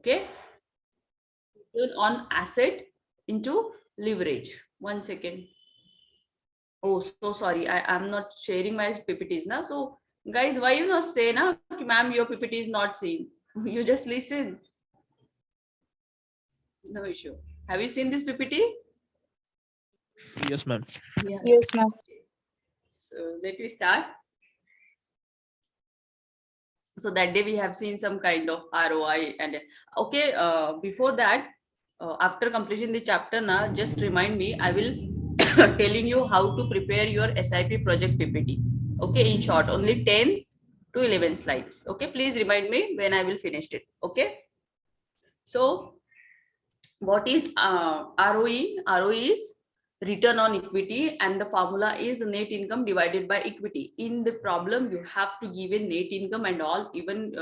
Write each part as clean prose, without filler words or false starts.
Okay, return on asset into leverage. 1 second. Oh, so sorry. I'm not sharing my PPTs now. So guys, why you not say na, ma'am, your PPT is not seen. You just listen. No issue. Have you seen this PPT? Yes, ma'am. Yeah. Yes, ma'am. So let me start. So that day we have seen some kind of ROI and okay. Before that, after completion the chapter, now just remind me. I will telling you how to prepare your SIP project PPT. Okay, in short, only 10 to 11 slides. Okay, please remind me when I will finish it. Okay. So what is ROE? ROE is return on equity, and the formula is net income divided by equity. In the problem, you have to give a net income and all, even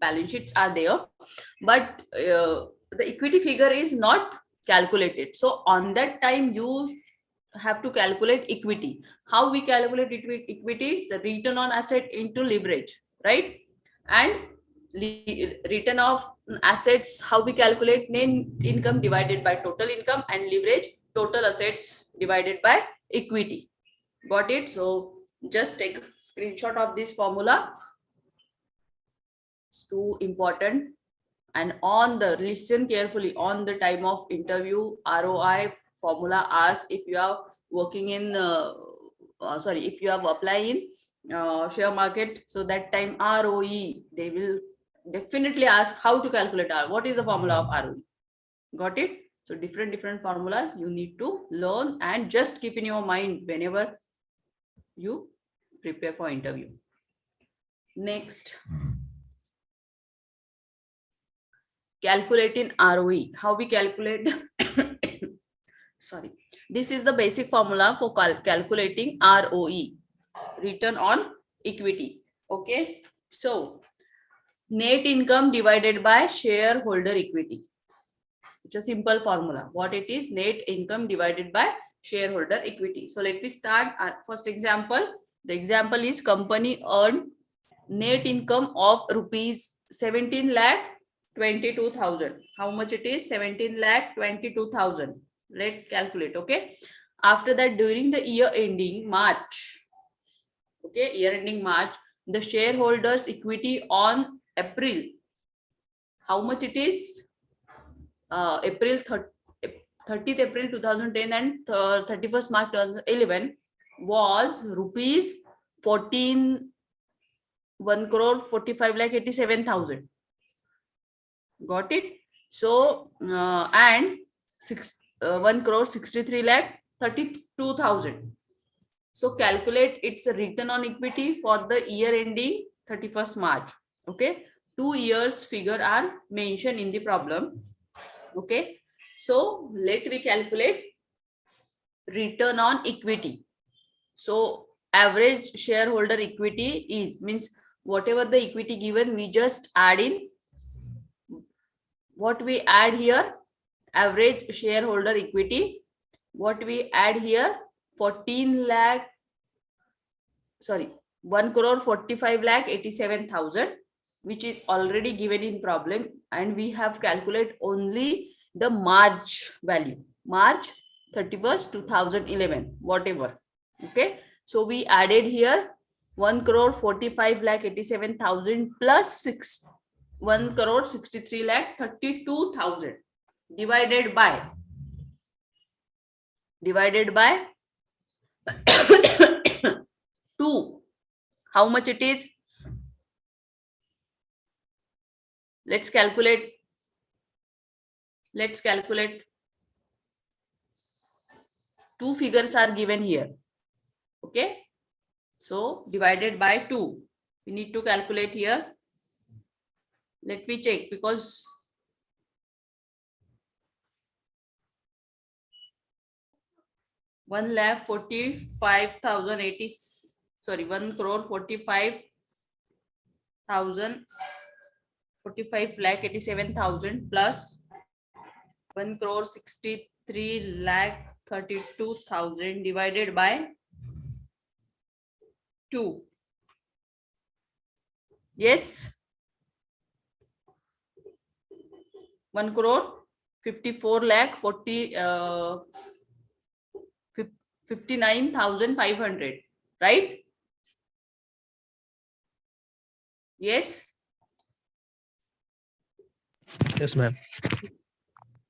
balance sheets are there, but the equity figure is not calculated. So on that time, you have to calculate equity. How we calculate equity? The return on asset into leverage, right? And return of assets, how we calculate net income divided by total income, and leverage total assets divided by equity. Got it? So just take a screenshot of this formula. It's too important. And on the listen carefully, on the time of interview, ROI formula asks if you are working in sorry, if you have applied in share market. So that time ROE, they will definitely ask how to calculate what is the formula of ROE. Got it? So different formulas you need to learn and just keep in your mind whenever you prepare for interview. Next, calculating ROE. How we calculate? Sorry. This is the basic formula for calculating ROE, return on equity. Okay. So net income divided by shareholder equity. It's a simple formula. What it is? Net income divided by shareholder equity. So let me start our first example. The example is company earned net income of rupees 17 lakh 22,000. How much it is? 17 lakh 22,000. Let's calculate. Okay. After that, during the year ending March, okay, year ending March, the shareholders equity on April, how much it is? April 30th April 2010 and 31st March 2011 was rupees 14 1 crore 45 lakh 87,000. Got it? So and 1 crore 63 lakh 32,000. So calculate its return on equity for the year ending 31st March. Okay, 2 years figure are mentioned in the problem. Okay, so let me calculate return on equity. So average shareholder equity is, means whatever the equity given, we just add in. What we add here? Average shareholder equity. What we add here? 14 lakh, sorry, 1 crore 45 lakh 87,000, which is already given in problem, and we have calculated only the March value, March 31st 2011, whatever. Okay, so we added here 1 crore 45 lakh 87,000 plus 1 crore 63 lakh 32,000 divided by 2. How much it is? Let's calculate. Two figures are given here. Okay, so divided by 2, we need to calculate here. Let me check, because 1,45,080, sorry, 1 crore 45,000 45 lakh 87,000 plus 1 crore 63 lakh 32,000 divided by 2. Yes. 1 crore 54 lakh 59,500, right? Yes. Yes, ma'am.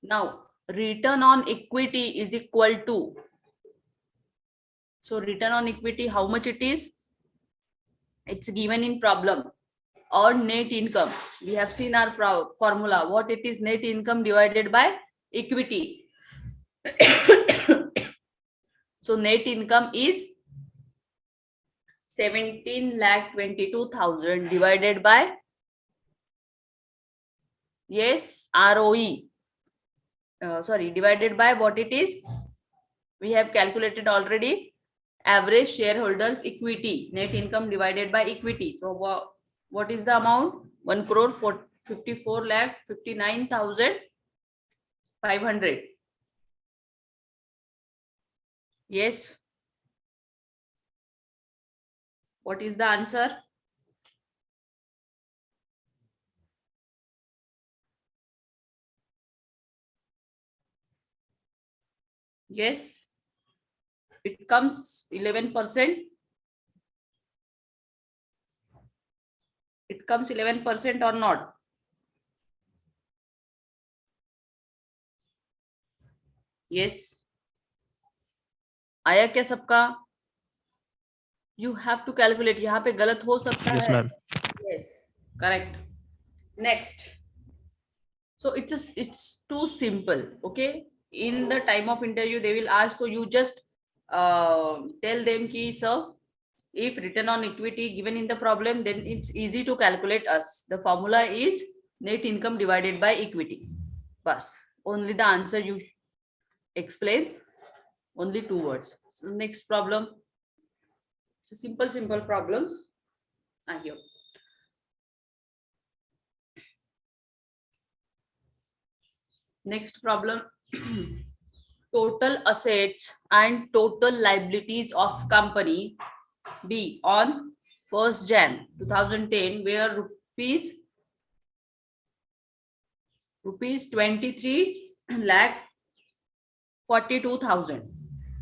Now, return on equity is equal to. So return on equity, how much it is? It's given in problem. Or net income. We have seen our formula. What it is? Net income divided by equity. So net income is 17,22,000 divided by, yes, ROE. Divided by what it is? We have calculated already. Average shareholders equity. Net income divided by equity. So what is the amount? 1 crore 54 lakh 59,500. Yes. What is the answer? Yes. It comes 11%. It comes 11% or not? Yes. आया क्या सबका? You have to calculate. यहाँ पे गलत हो सकता Yes, है. ma'am. Yes. Correct. Next. So it's too simple. Okay. In the time of interview, they will ask. So you just tell them ki, sir, if return on equity given in the problem, then it's easy to calculate us. The formula is net income divided by equity. Bas. Only the answer you explain. Only 2 words. So next problem. So simple problems are here. Next problem. Total assets and total liabilities of company B on 1st Jan 2010 were rupees 23 lakh 42,000.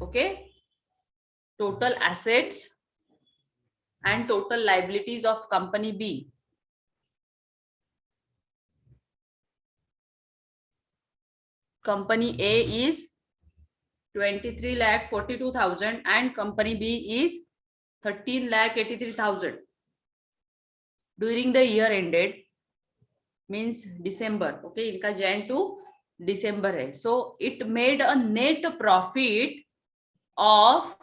Okay. Total assets and total liabilities of company B. Company A is 23 lakh 42,000 and company B is 13 lakh 83,000. During the year ended, means December. Okay, इनका Jan to December है. So it made a net profit of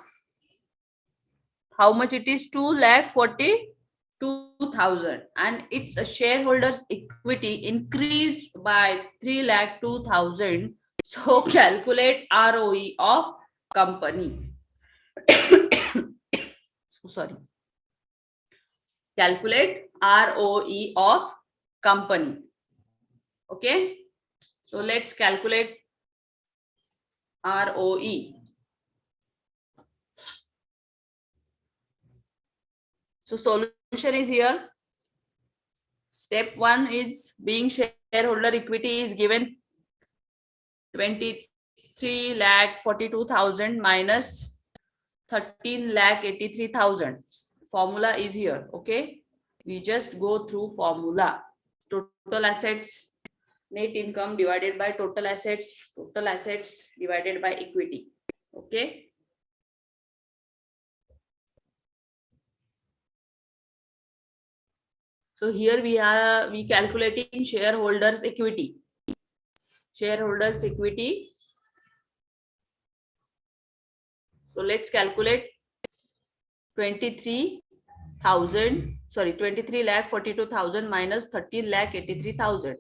how much it is? 2,42,000 and its shareholders equity increased by 3,02,000. So calculate ROE of company. So sorry. Calculate ROE of company. Okay. So let's calculate ROE. So solution is here. Step 1 is being shareholder equity is given 23 lakh 42,000 minus 13 lakh 83,000. Formula is here. Okay. We just go through formula. Total assets, net income divided by total assets divided by equity. Okay. So here we calculating shareholders equity. Shareholders equity. So let's calculate 23 lakh 42,000 minus 13 lakh 83,000.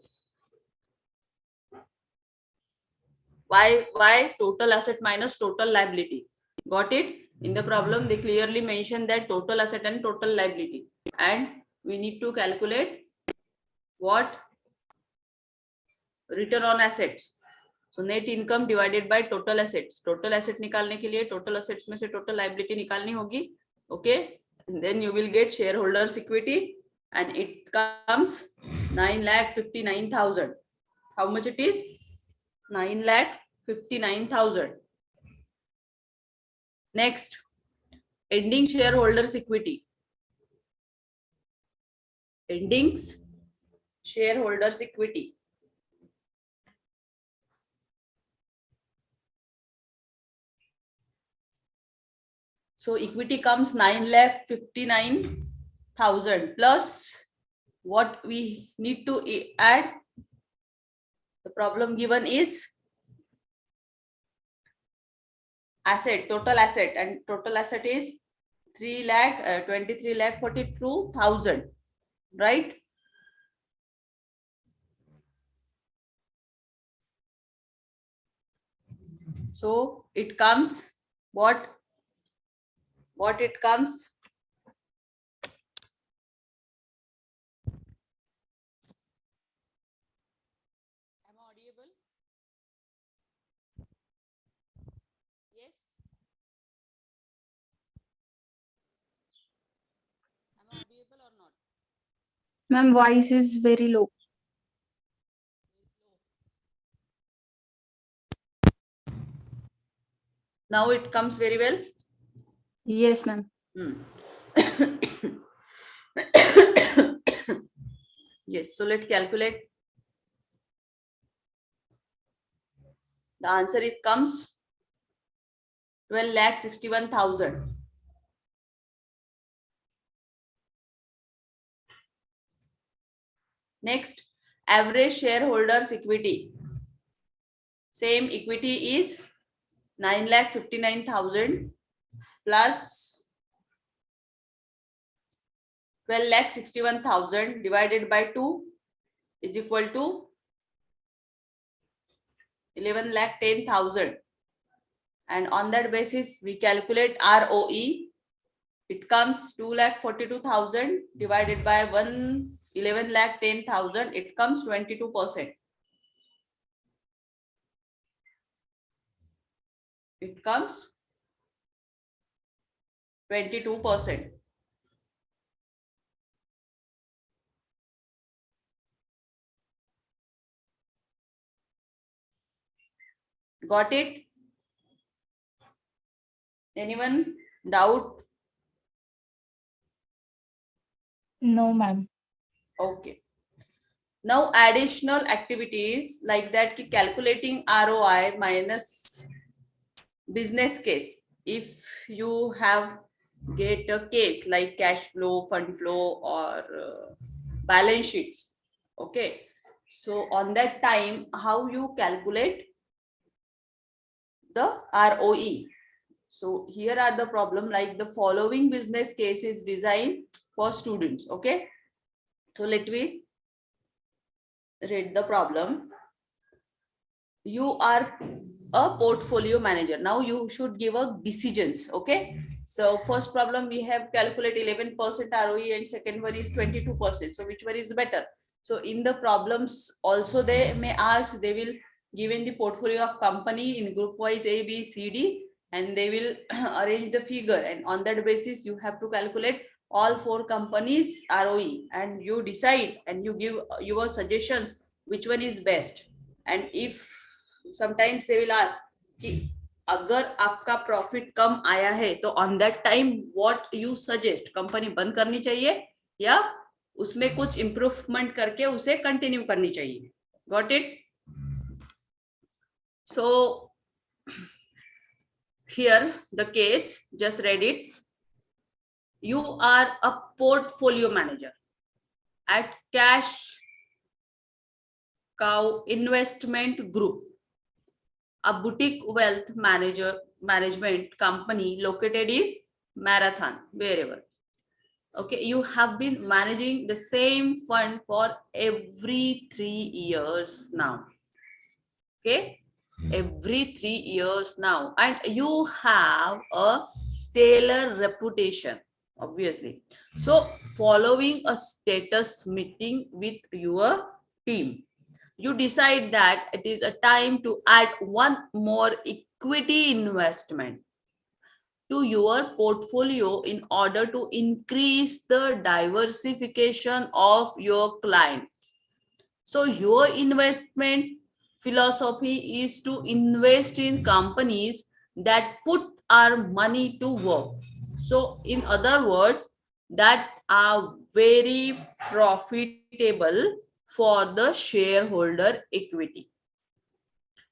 Why total asset minus total liability? Got it? In the problem, they clearly mentioned that total asset and total liability. And we need to calculate what? Return on assets. So net income divided by total assets. Total asset निकालने के लिए total assets में से total liability निकालनी होगी. Okay. And then you will get shareholders equity and it comes 9,59,000. How much it is? 9,59,000. Next, ending shareholders equity. Endings shareholders equity. So equity comes 9,59,000 plus what we need to add. The problem given is asset, total asset, and total asset is 3,23,42,000, right? So it comes what it comes. Am I audible? Yes. Am I audible or not? Ma'am, voice is very low. Now it comes very well. Yes, ma'am. Yes, so let's calculate. The answer it comes 12,61,000. Next, average shareholders equity. Same equity is 9,59,000 plus 12,61,000 divided by 2 is equal to 11,10,000. And on that basis, we calculate ROE. It comes 2,42,000 divided by 11,10,000. It comes 22%. It comes 22%. Got it? Anyone doubt? No, ma'am. Okay. Now additional activities like that, calculating ROI minus business case. If you have get a case like cash flow, fund flow, or balance sheets. Okay. So on that time, how you calculate the ROE? So here are the problem, like the following business case is designed for students. Okay. So let me read the problem. You are a portfolio manager. Now you should give a decisions. Okay. So first problem we have calculate 11% ROE and second one is 22%. So which one is better? So in the problems also they may ask, they will given the portfolio of company in group wise A, B, C, D, and they will arrange the figure, and on that basis you have to calculate all 4 companies ROE and you decide and you give your suggestions which one is best. And if sometimes they will ask कि अगर आपका profit कम आया है तो on that time what you suggest, company बंद करनी चाहिए या उसमें कुछ इंप्रूवमेंट करके उसे कंटिन्यू करनी चाहिए. Got it? So here the case, just read it. You are a portfolio manager at Cash Cow Investment Group, a boutique wealth management company located in Marathon, wherever. Okay, you have been managing the same fund for every 3 years now. Okay, every 3 years now, and you have a stellar reputation, obviously. So following a status meeting with your team, you decide that it is a time to add one more equity investment to your portfolio in order to increase the diversification of your clients. So your investment philosophy is to invest in companies that put our money to work. So in other words, that are very profitable for the shareholder equity.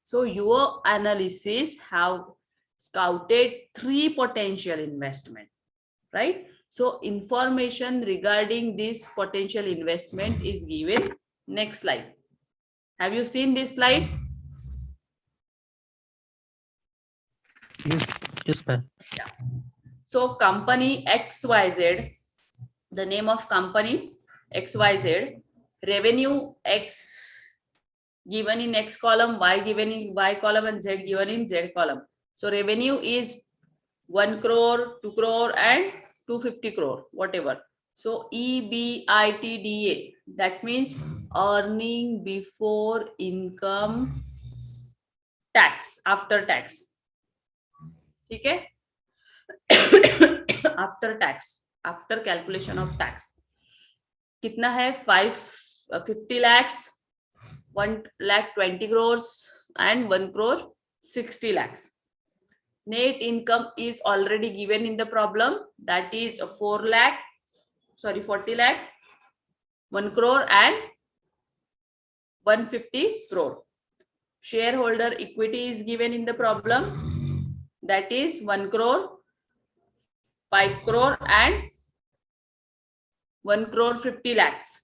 So your analysis have scouted 3 potential investment, right? So information regarding this potential investment is given. Next slide. Have you seen this slide? Yes, ma'am. So company XYZ, the name of company XYZ, revenue X given in X column, Y given in Y column, and Z given in Z column. So revenue is 1 crore, 2 crore, and 250 crore, whatever. So EBITDA, that means earning before income tax, after tax. Okay? After tax, after calculation of tax. कितना है 50 lakhs, 1 lakh 20 crores, and 1 crore 60 lakhs. Net income is already given in the problem, that is 40 lakh, 1 crore, and 150 crore. Shareholder equity is given in the problem, that is 1 crore, 5 crore, and 1 crore 50 lakhs.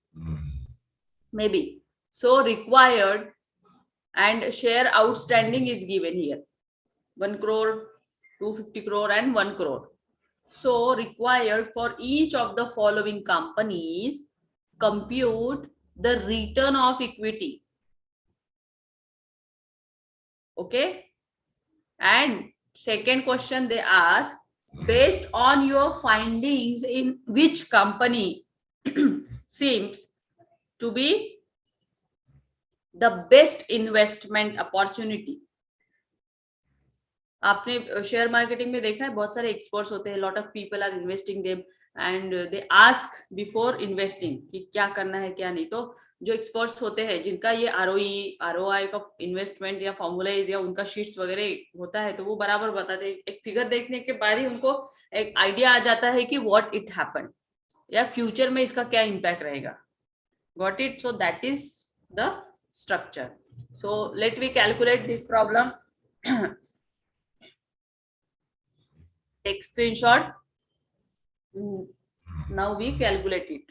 Maybe. So required and share outstanding is given here. 1 crore, 250 crore, and 1 crore. So required for each of the following companies, compute the return of equity. Okay. And second question they ask, based on your findings, in which company seems to be the best investment opportunity. आपने share marketing में देखा है बहुत सारे experts होते हैं, lot of people are investing them and they ask before investing कि क्या करना है क्या नहीं. तो जो एक्सपर्ट्स होते हैं जिनका ये आरओआई का इन्वेस्टमेंट या फॉर्मूलाइज या उनका शीट्स वगैरह होता है, तो वो बराबर बताते हैं. एक फिगर देखने के बाद ही उनको एक आइडिया आ जाता है कि व्हाट इट हैपन या फ्यूचर में इसका क्या इम्पैक्ट रहेगा. Got it? So that is the structure. So let we calculate this problem. Take screenshot. Now we calculate it.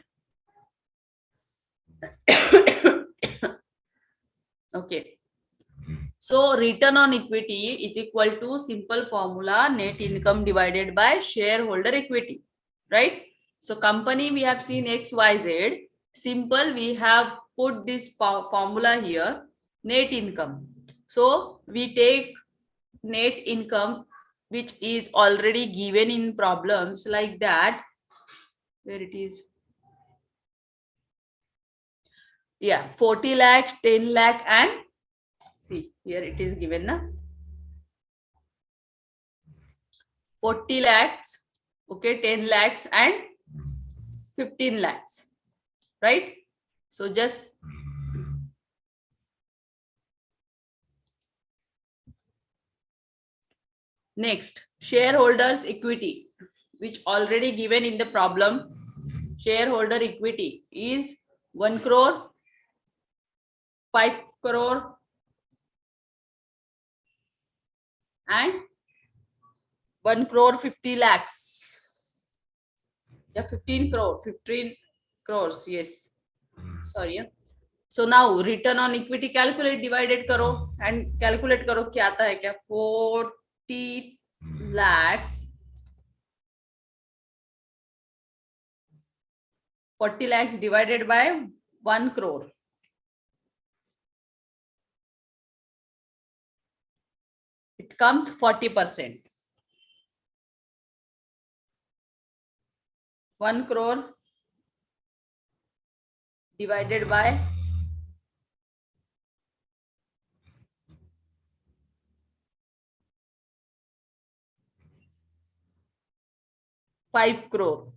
Okay. So return on equity is equal to simple formula net income divided by shareholder equity, right? So company we have seen XYZ. Simple, we have put this formula here, net income. So we take net income which is already given in problems like that, where it is, yeah, 40 lakhs, 10 lakh, and see here it is given na 40 lakhs, okay, 10 lakhs, and 15 lakhs, right? So just next, shareholders equity, which already given in the problem. Shareholder equity is 1 crore, 5 crore, and 1 crore 50 lakhs. Yeah, 15 crores, yes. Sorry. Yeah. So now return on equity calculate, divided karo and calculate karo kya aata hai kya, 40 lakhs 40 lakhs divided by 1 crore. It comes 40%. 1 crore divided by 5 crore.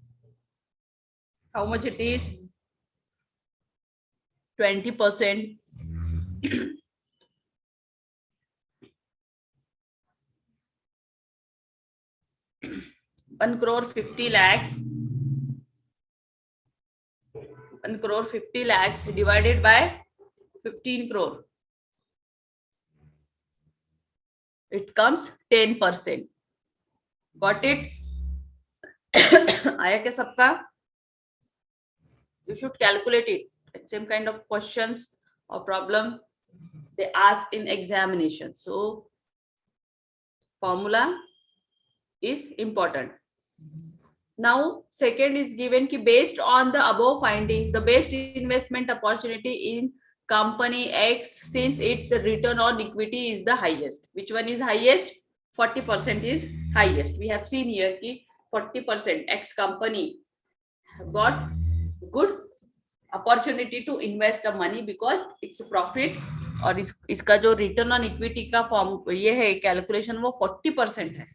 How much it is? 20%, 1 crore 50 lakhs, 1 crore 50 lakhs divided by 15 crore. It comes 10%. Got it? आया क्या सबका? You should calculate it. Same kind of questions or problem they ask in examination. So formula is important. Now second is given ki based on the above findings, the best investment opportunity in company X, since its return on equity is the highest. Which one is highest? 40% is highest. We have seen here ki 40% X company got good opportunity to invest the money because it's profit, और इसका जो return on equity का form ये है calculation वो 40% है.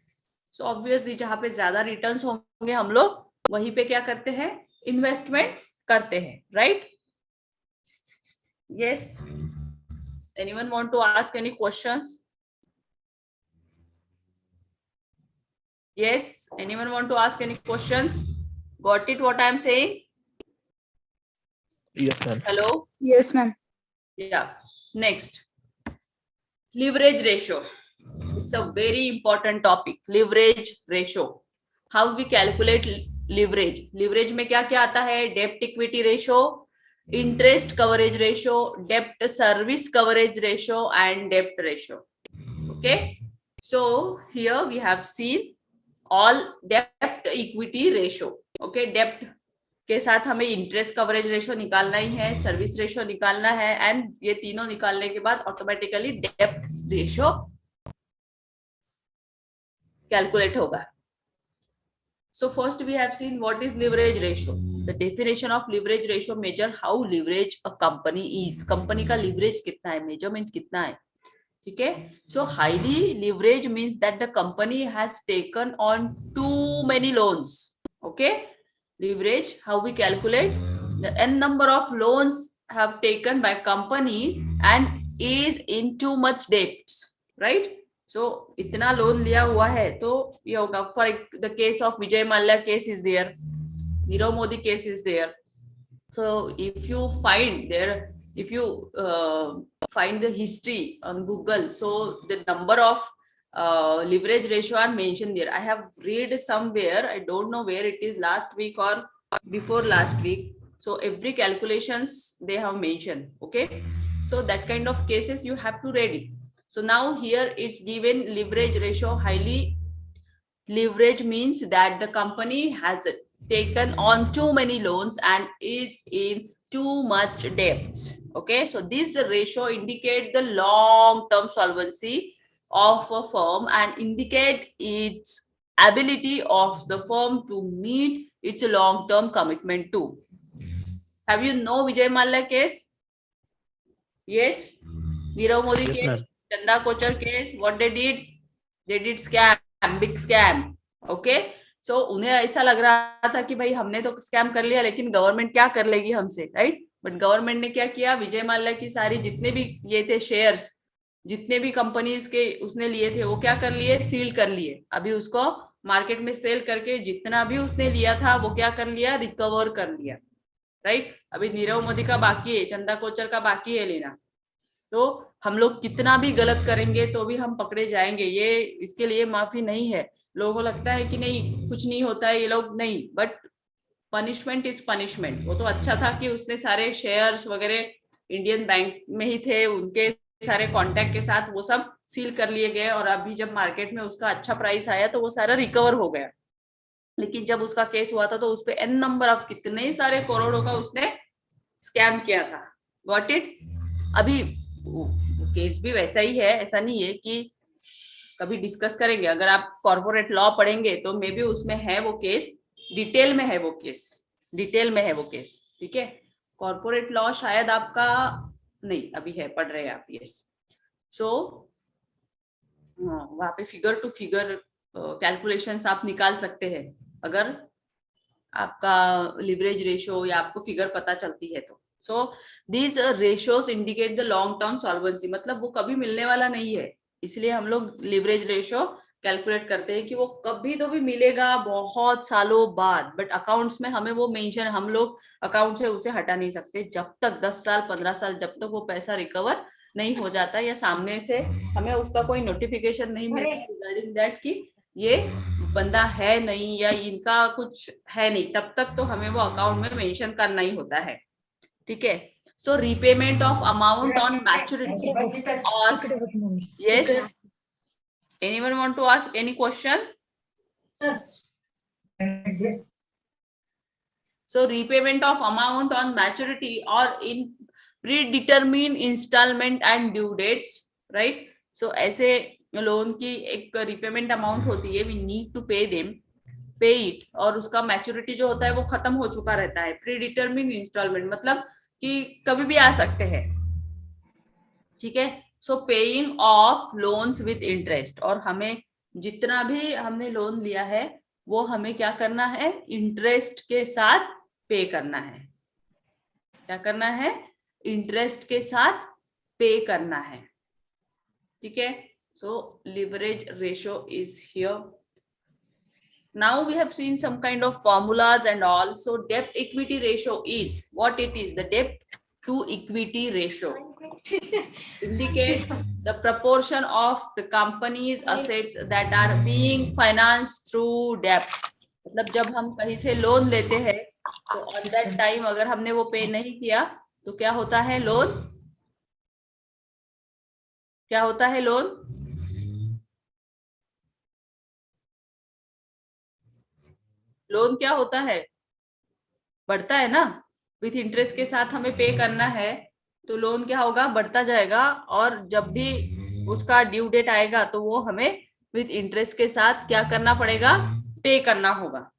So obviously जहां पे ज्यादा रिटर्न्स होंगे हम लोग वहीं पे क्या करते हैं, इन्वेस्टमेंट करते हैं, right? Yes, anyone want to ask any questions? Yes, anyone want to ask any questions? Got it what I am saying? Yes, ma'am. Hello? Yes, ma'am. Yeah. Next, leverage ratio. It's a very important topic. Leverage ratio. How we calculate leverage? Leverage में क्या क्या आता है? Debt equity ratio, interest coverage ratio, debt service coverage ratio, and debt ratio. Okay. So here we have seen all debt equity ratio. Okay, debt के साथ हमें interest coverage ratio निकालना ही है, सर्विस रेशो निकालना है, एंड ये तीनों निकालने के बाद ऑटोमेटिकली डेप्ट रेशो कैलकुलेट होगा. So first we have seen what is leverage ratio. The definition of leverage ratio measure how leverage a company is. Company का leverage कितना है, मेजरमेंट कितना है, ठीक है? So highly leverage means that the company has taken on too many loans. Okay, leverage, how we calculate? The n number of loans have taken by company and is in too much debts, right? So इतना loan लिया हुआ है तो ये होगा. For the case of Vijay Mallya case is there, Nirav Modi case is there. So if you find there, if you find the history on Google, so the number of leverage ratio are mentioned there. I have read somewhere, I don't know where it is, last week or before last week. So every calculations they have mentioned. Okay, so that kind of cases you have to read it. So now here it's given leverage ratio. Highly leverage means that the company has taken on too many loans and is in too much debts. Okay, so this ratio indicate the long-term solvency of a firm and indicate its ability of the firm to meet its long-term commitment too. Have you know Vijay Mallya case? Yes. Nirav Modi Yes, case, ma'am. Chanda Kochar case. What they did scam, big scam. Okay. So उन्हें ऐसा लग रहा था कि भाई हमने तो scam कर लिया, लेकिन गवर्नमेंट क्या कर लेगी हमसे, राइट? बट गवर्नमेंट ने क्या किया, विजय माल्या की सारी जितने भी ये थे शेयर्स, जितने भी कंपनीज के उसने लिए थे, वो क्या कर लिए, सील कर लिए. अभी उसको मार्केट में सेल करके जितना भी उसने लिया था वो क्या कर लिया, रिकवर कर लिया, राइट? अभी नीरव मोदी का बाकी है, चंदा कोचर का बाकी है लेना. तो हम लोग कितना भी गलत करेंगे तो भी हम पकड़े जाएंगे, ये इसके लिए माफी नहीं है. लोगों को लगता है कि नहीं कुछ नहीं होता है, ये लोग नहीं, बट पनिशमेंट इज पनिशमेंट. वो तो अच्छा था कि उसने सारे शेयर्स वगैरह इंडियन बैंक में ही थे, उनके सारे कॉन्टैक्ट के साथ वो सब सील कर लिए गए, और अभी जब मार्केट में उसका अच्छा प्राइस आया तो वो सारा रिकवर हो गया. लेकिन जब उसका केस हुआ था तो उस पे एन नंबर ऑफ कितने सारे करोड़ों का उसने स्कैम किया था. Got it? अभी केस भी वैसा ही है, ऐसा नहीं है कि कभी डिस्कस करेंगे. अगर आप कॉर्पोरेट लॉ पढ़ेंगे तो मे बी उसमें है वो केस, डिटेल में है वो केस, डिटेल में है वो केस, ठीक है? कॉर्पोरेट लॉ शायद आपका नहीं अभी है, पढ़ रहे हैं आप. यस. सो वहां पे फिगर टू फिगर कैलकुलेशंस आप निकाल सकते हैं अगर आपका लिवरेज रेशो या आपको फिगर पता चलती है तो. So these ratios indicate the long term solvency, मतलब वो कभी मिलने वाला नहीं है, इसलिए हम लोग लिवरेज रेशियो कैलकुलेट करते हैं कि वो कभी तो भी मिलेगा बहुत सालों बाद, बट अकाउंट्स में हमें वो मेंशन, हम लोग अकाउंट से उसे हटा नहीं सकते जब तक 10 साल 15 साल जब तक वो पैसा रिकवर नहीं हो जाता या सामने से हमें उसका कोई नोटिफिकेशन नहीं मिलता रिगार्डिंग दैट कि ये बंदा है नहीं या इनका कुछ है नहीं, तब तक तो हमें वो अकाउंट में मेंशन करना ही होता है, ठीक है। So repayment of amount on maturity और yes, anyone want to ask any question? So repayment of amount on maturity or in predetermined installment and due dates, right? So ऐसे लोन की एक रिपेमेंट अमाउंट होती है, we need to pay them, पे it, और उसका maturity जो होता है वो खत्म हो चुका रहता है। प्रीडिटरमिन इंस्टॉलमेंट मतलब कि कभी भी आ सकते हैं, ठीक है। So paying off loans with interest, और हमें जितना भी हमने लोन लिया है वो हमें क्या करना है, इंटरेस्ट के साथ पे करना है। क्या करना है, इंटरेस्ट के साथ पे करना है, ठीक है। So leverage ratio is here. Now we have seen some kind of formulas and all. So debt equity ratio is what it is. The debt to equity ratio indicates the proportion of the company's assets that are being financed through debt. मतलब जब हम कहीं से loan लेते हैं तो on that time अगर हमने वो पे नहीं किया तो क्या होता है, लोन क्या होता है, लोन लोन क्या होता है, बढ़ता है ना, विथ इंटरेस्ट के साथ हमें पे करना है तो लोन क्या होगा, बढ़ता जाएगा, और जब भी उसका ड्यू डेट आएगा तो वो हमें विथ इंटरेस्ट के साथ क्या करना पड़ेगा, पे करना होगा,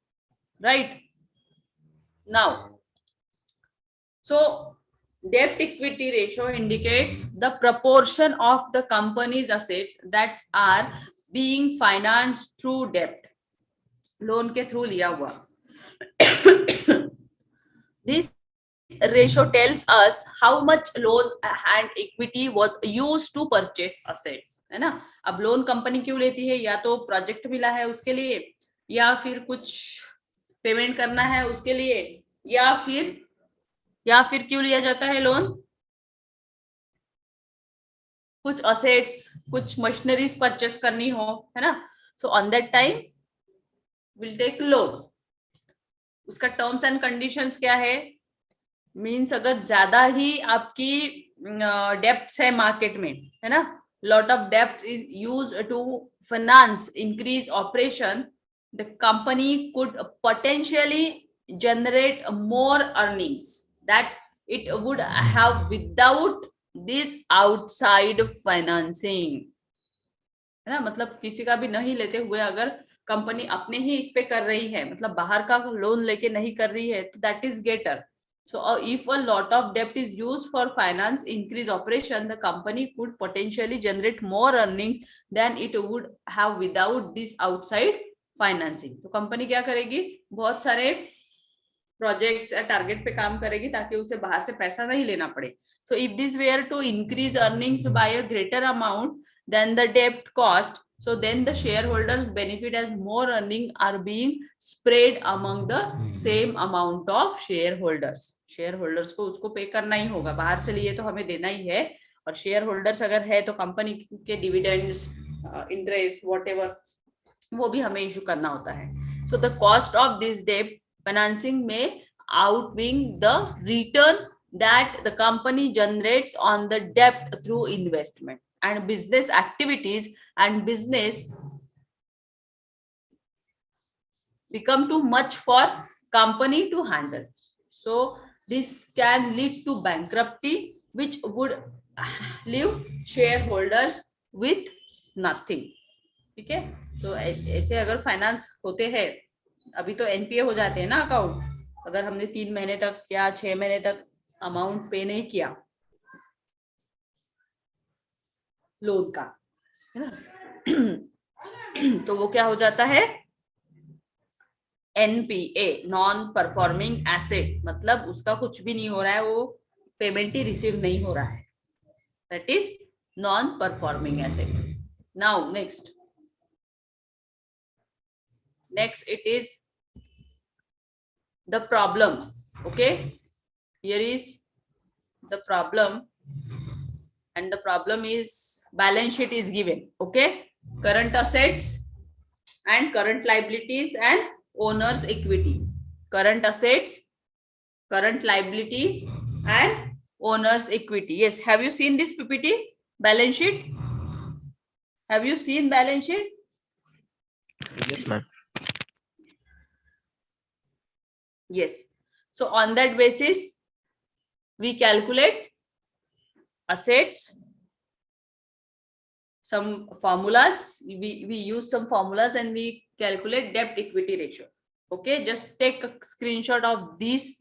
right. Now so debt equity ratio indicates the proportion of the company's assets that are being financed through debt, loan के थ्रू लिया हुआ। This ratio tells us how much loan and equity was used to purchase assets, है ना। अब loan company क्यों लेती है, या तो प्रोजेक्ट मिला है उसके लिए, या फिर कुछ पेमेंट करना है उसके लिए, या फिर क्यों लिया जाता है लोन, कुछ असेट्स कुछ मशीनरीज परचेस करनी हो, है ना। So on that time will take loan. उसका टर्म्स एंड कंडीशंस क्या है, मीन्स अगर ज्यादा ही आपकी डेप्थ है मार्केट में, है ना, lot of depth is use to finance increase operation, the company could potentially generate more earnings that it would have without this outside financing, है ना। मतलब किसी का भी नहीं लेते हुए अगर कंपनी अपने ही इस पे कर रही है, मतलब बाहर का लोन लेके नहीं कर रही है, तो that is greater. So if a lot of debt is used for finance increase operation, the company could potentially generate more earnings than it would have without this outside financing. तो company क्या करेगी, बहुत सारे projects या target पे काम करेगी ताकि उसे बाहर से पैसा नहीं लेना पड़े. So if this were to increase earnings by a greater amount than the debt cost, so then the shareholders benefit as more earnings are being spread among the same amount of shareholders. shareholders को उसको पे करना ही होगा, बाहर से लिए तो हमें देना ही है, और शेयर होल्डर्स अगर है तो कंपनी के डिविडेंड्स, इंटरेस्ट, व्हाटएवर, वो भी हमें इशू करना होता है. So the cost of this debt financing may outweigh the return that the company generates on the debt through investment and business activities, and business become too much for company to handle. So this can lead to bankruptcy, which would leave shareholders with nothing. ठीक है, तो ऐसे अगर finance होते हैं, अभी तो NPA हो जाते हैं ना अकाउंट, अगर हमने 3 महीने तक या 6 महीने तक अमाउंट पे नहीं किया लोन का, है ना, तो वो क्या हो जाता है, एनपीए, नॉन परफॉर्मिंग एसेट, मतलब उसका कुछ भी नहीं हो रहा है, वो पेमेंट ही रिसीव नहीं हो रहा है, that is non performing asset. Now next it is the problem. Okay, here is the problem, and the problem is balance sheet is given. Okay, current assets and current liabilities and owner's equity. Current assets, current liability and owner's equity. Yes, have you seen this PPT balance sheet? Have you seen balance sheet? Yes, ma'am. Yes. So on that basis, we calculate assets, some formulas, we use some formulas and we calculate debt equity ratio. Okay, just take a screenshot of this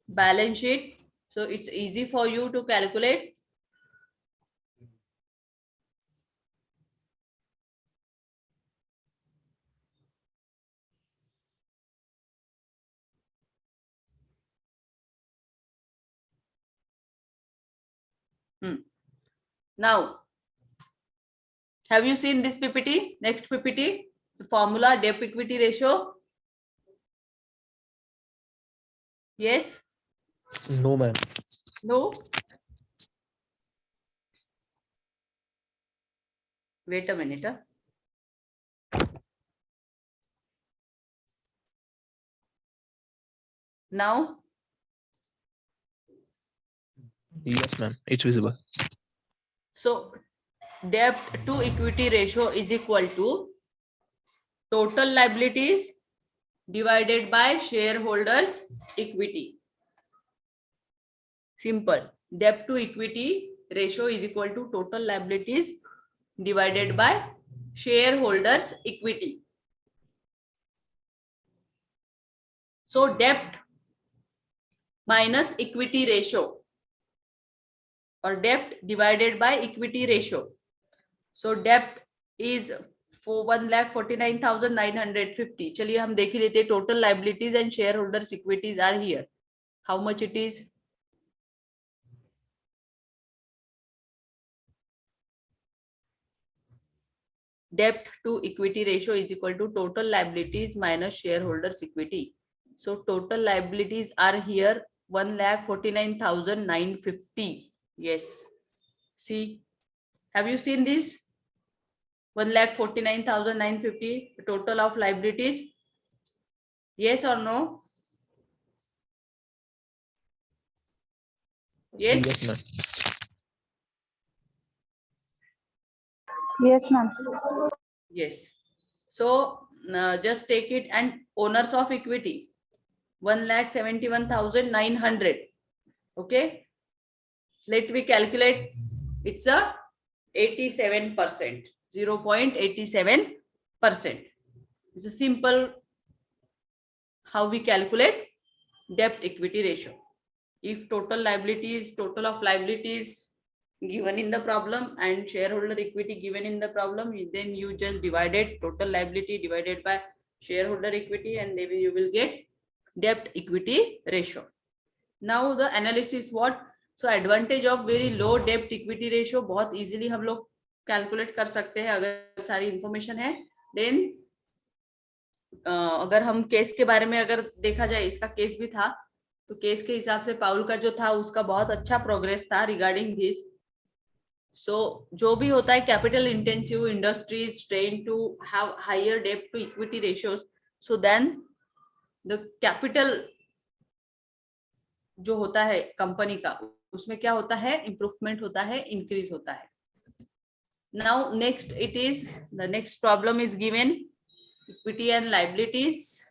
balance sheet, so it's easy for you to calculate. Now, have you seen this PPT? Next PPT, the formula debt equity ratio. Yes? No, ma'am. No? Wait a minute. Now, Yes, ma'am. It's visible. so debt to equity ratio is equal to total liabilities divided by shareholders equity. Simple. Debt to equity ratio is equal to total liabilities divided by shareholders equity. So debt minus equity ratio, or debt divided by equity ratio. So debt is for 1,49,950. चलिए हम देख ही लेते हैं. Total liabilities and shareholders equities are here. How much it is? Debt to equity ratio is equal to total liabilities minus shareholders equity. So total liabilities are here 1,49,950. Yes. See, have you seen this? 1,49,950, the total of liabilities. Yes or no? Yes. Yes, ma'am. Yes, ma'am. Yes. So just take it, and owners of equity 1,71,900. Okay. Let me calculate. It's a 87%, 0.87%. It's a simple how we calculate debt equity ratio. If total of liabilities given in the problem and shareholder equity given in the problem, then you just divided total liability divided by shareholder equity, and then you will get debt equity ratio. Now the analysis what? So advantage of very low debt equity ratio, बहुत easily हम लोग calculate कर सकते हैं अगर सारी information है. Then अगर हम केस के बारे में अगर देखा जाए, इसका केस भी था, तो केस के हिसाब से पाउल का जो था उसका बहुत अच्छा प्रोग्रेस था रिगार्डिंग दिस. सो जो भी होता है कैपिटल इंटेंसिव इंडस्ट्रीज ट्रेन to have higher debt to equity ratios, so then the capital जो होता है कंपनी का, उसमें क्या होता है, इंप्रूवमेंट होता है, इंक्रीज होता है. Now next it is the next problem is given equity and liabilities.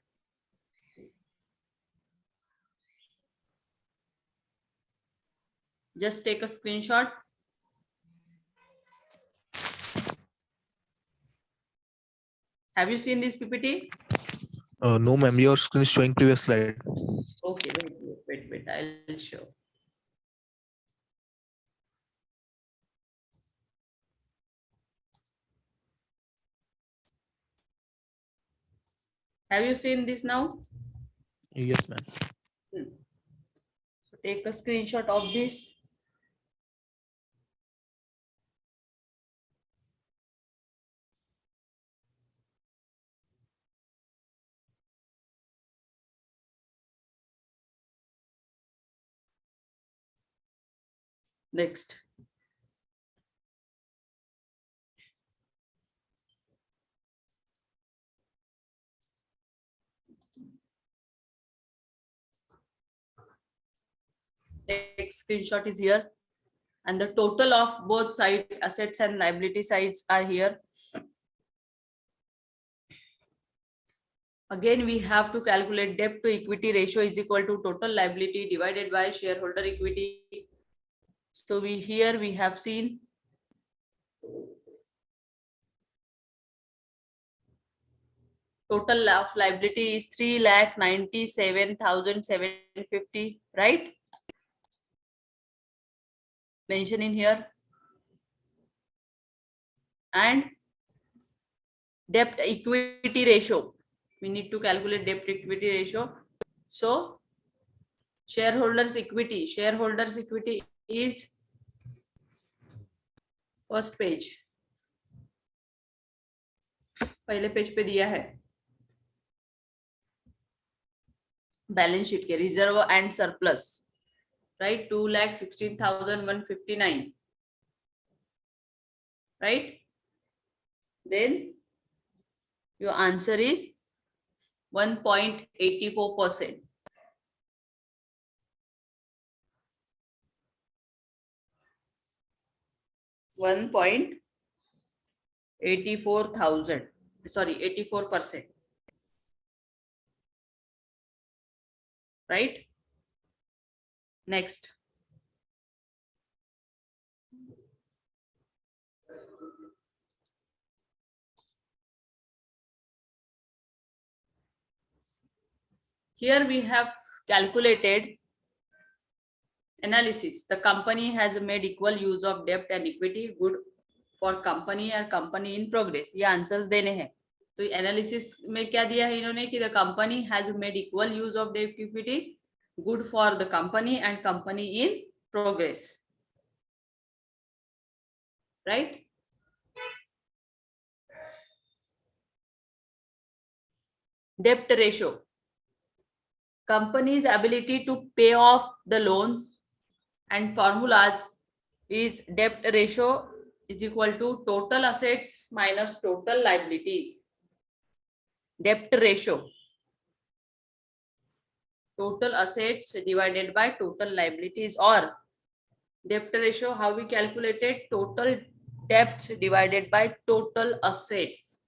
Just take a screenshot. Have you seen this PPT? No, ma'am. Your screen is showing previous slide. Okay, wait. I'll show. Have you seen this now? Yes, ma'am. So take a screenshot of this. Next, next screenshot is here, and the total of both side assets and liability sides are here. Again, we have to calculate debt to equity ratio is equal to total liability divided by shareholder equity. So here we have seen total of liability is 3,97,750, right? Mention in here. And debt equity ratio, we need to calculate debt equity ratio. So shareholders equity is first page, पहले page पे दिया है balance sheet के reserve and surplus, right, 2,16,159, right. Then your answer is 1.84%. $84,000, 84%. Right? Next. Here we have calculated analysis. The company has made equal use of debt and equity, good for company or company in progress. ये answers देने हैं. तो analysis में क्या दिया है इन्होंने कि the company has made equal use of debt equity, good for the company and company in progress. Right? Debt ratio. Company's ability to pay off the loans and formulas is debt ratio is equal to total assets minus total liabilities. Debt ratio, total assets divided by total liabilities, or debt ratio, how we calculated, total debts divided by total assets.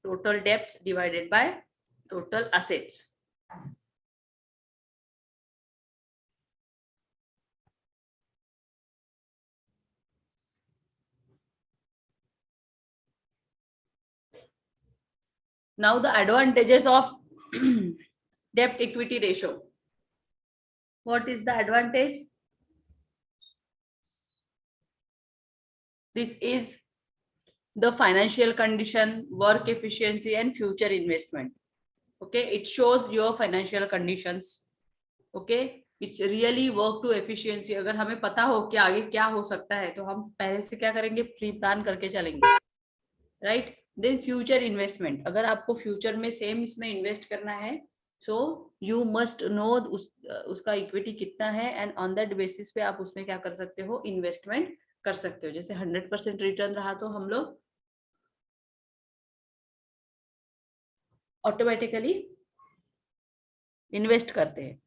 Total debts divided by total assets. Now the advantages of debt equity ratio. What is the advantage? This is the financial condition, work efficiency and future investment. Okay, it shows your financial conditions. Okay, it's really work to efficiency. अगर हमें पता हो कि आगे क्या हो सकता है तो हम पहले से क्या करेंगे, प्री प्लान करके चलेंगे, राइट. देन फ्यूचर इन्वेस्टमेंट, अगर आपको फ्यूचर में सेम इसमें इन्वेस्ट करना है, सो यू मस्ट नो उसका इक्विटी कितना है, एंड ऑन दैट बेसिस पे आप उसमें क्या कर सकते हो, इन्वेस्टमेंट कर सकते हो. जैसे 100% रिटर्न रहा तो हम लोग ऑटोमेटिकली इन्वेस्ट करते हैं.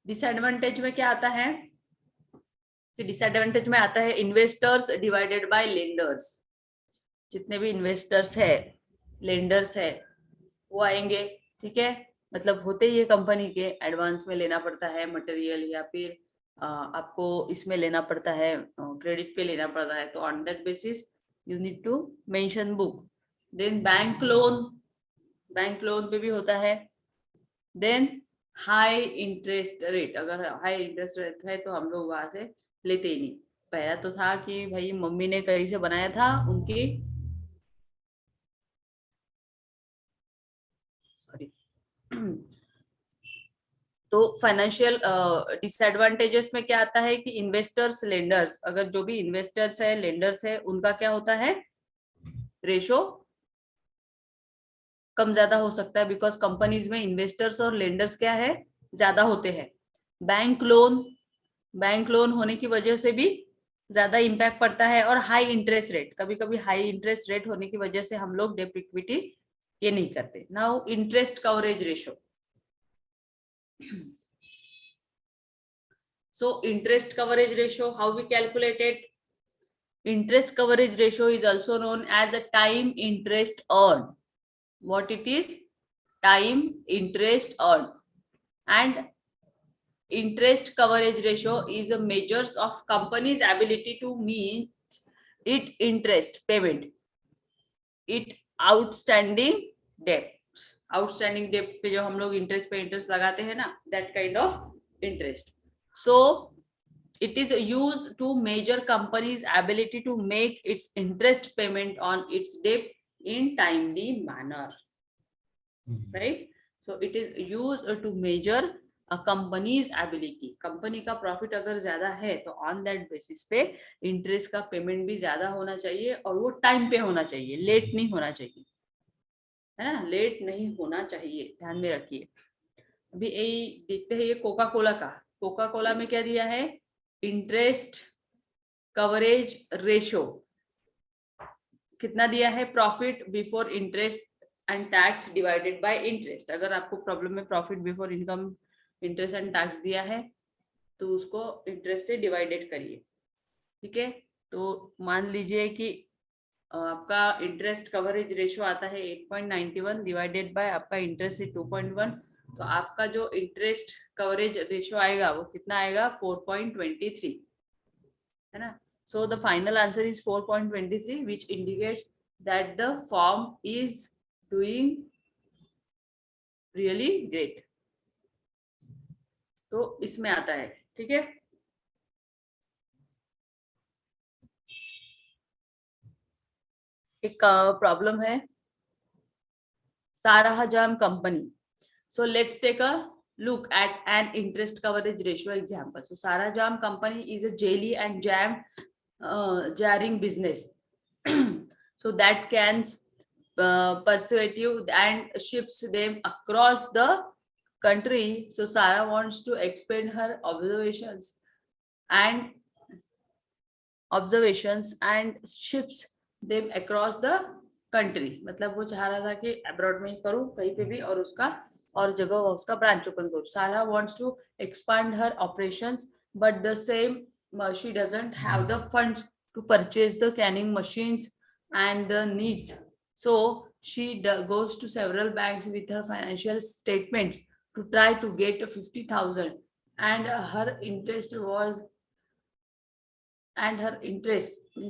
डिसएडवांटेज में क्या आता है, डिसएडवांटेज में आता है इन्वेस्टर्स डिवाइडेड बाय लेंडर्स. जितने भी इन्वेस्टर्स है, लेंडर्स है, वो आएंगे, ठीक है. मतलब होते ही ये कंपनी के एडवांस में लेना पड़ता है मटेरियल, या फिर आपको इसमें लेना पड़ता है, क्रेडिट पे लेना पड़ता है. तो on that basis you need to mention book. Then bank loan पे भी होता है. देन हाई इंटरेस्ट रेट, अगर हाई इंटरेस्ट रेट है तो हम लोग वहां से लेते ही नहीं. पहला तो था कि भाई मम्मी ने कहीं से बनाया था उनकी, सॉरी. तो फाइनेंशियल डिसएडवांटेजेस में क्या आता है कि इन्वेस्टर्स लेंडर्स, अगर जो भी इन्वेस्टर्स है लेंडर्स है उनका क्या होता है, रेशो कम ज्यादा हो सकता है, बिकॉज कंपनीज में इन्वेस्टर्स और लेंडर्स क्या है, ज्यादा होते हैं. बैंक लोन बैंक लोन होने की वजह से भी ज्यादा इम्पैक्ट पड़ता है, और हाई इंटरेस्ट रेट, कभी कभी हाई इंटरेस्ट रेट होने की वजह से हम लोग डेब्ट इक्विटी ये नहीं करते. Now interest coverage ratio. So interest coverage ratio, how we calculate it? Interest coverage ratio is also known as a time interest earned. What it is? Time interest earned. And interest coverage ratio is a measures of company's ability to meet its interest payment, it outstanding debt. Outstanding debt पे जो हम लोग interest पे interest लगाते हैं ना, that kind of interest. So it is used to measure company's ability to make its interest payment on its debt in timely manner, right? So it is used to measure a company's ability. Company का profit अगर ज्यादा है तो on that basis पे interest का payment भी ज्यादा होना चाहिए, और वो टाइम पे होना चाहिए, लेट नहीं होना चाहिए, है ना, लेट नहीं होना चाहिए, ध्यान में रखिए. अभी यही देखते हैं ये कोका कोला का. कोका कोला में क्या दिया है? इंटरेस्ट कवरेज रेशो कितना दिया है? Profit before interest and tax divided by interest. अगर आपको प्रॉब्लम में profit before income interest and tax दिया है तो उसको इंटरेस्ट से डिवाइडेड करिए. ठीक है, तो मान लीजिए कि आपका इंटरेस्ट कवरेज रेशो आता है 8.91 डिवाइडेड बाय आपका इंटरेस्ट है 2.1, तो आपका जो इंटरेस्ट कवरेज रेशो आएगा वो कितना आएगा? 4.23, है ना. So the final answer is 4.23, which indicates that the firm is doing really great. तो इसमें आता है. ठीक है, एक प्रॉब्लम है सारा जाम company. So let's take a look at an interest coverage ratio example. So Sara Jam company is a jelly and jam jarring business. So that can persuasive and ships them across the country. So Sarah wants to expand her observations and ships them across the country. मतलब वो चाह रहा था कि abroad में ही करूँ कहीं पे भी, और उसका और जगह उसका ब्रांच ओपन करूँ. Sarah wants to expand her operations, but the same she doesn't have the funds to purchase the canning machines and the needs. So she goes to several banks with her financial statements to try to get 50,000, and her interest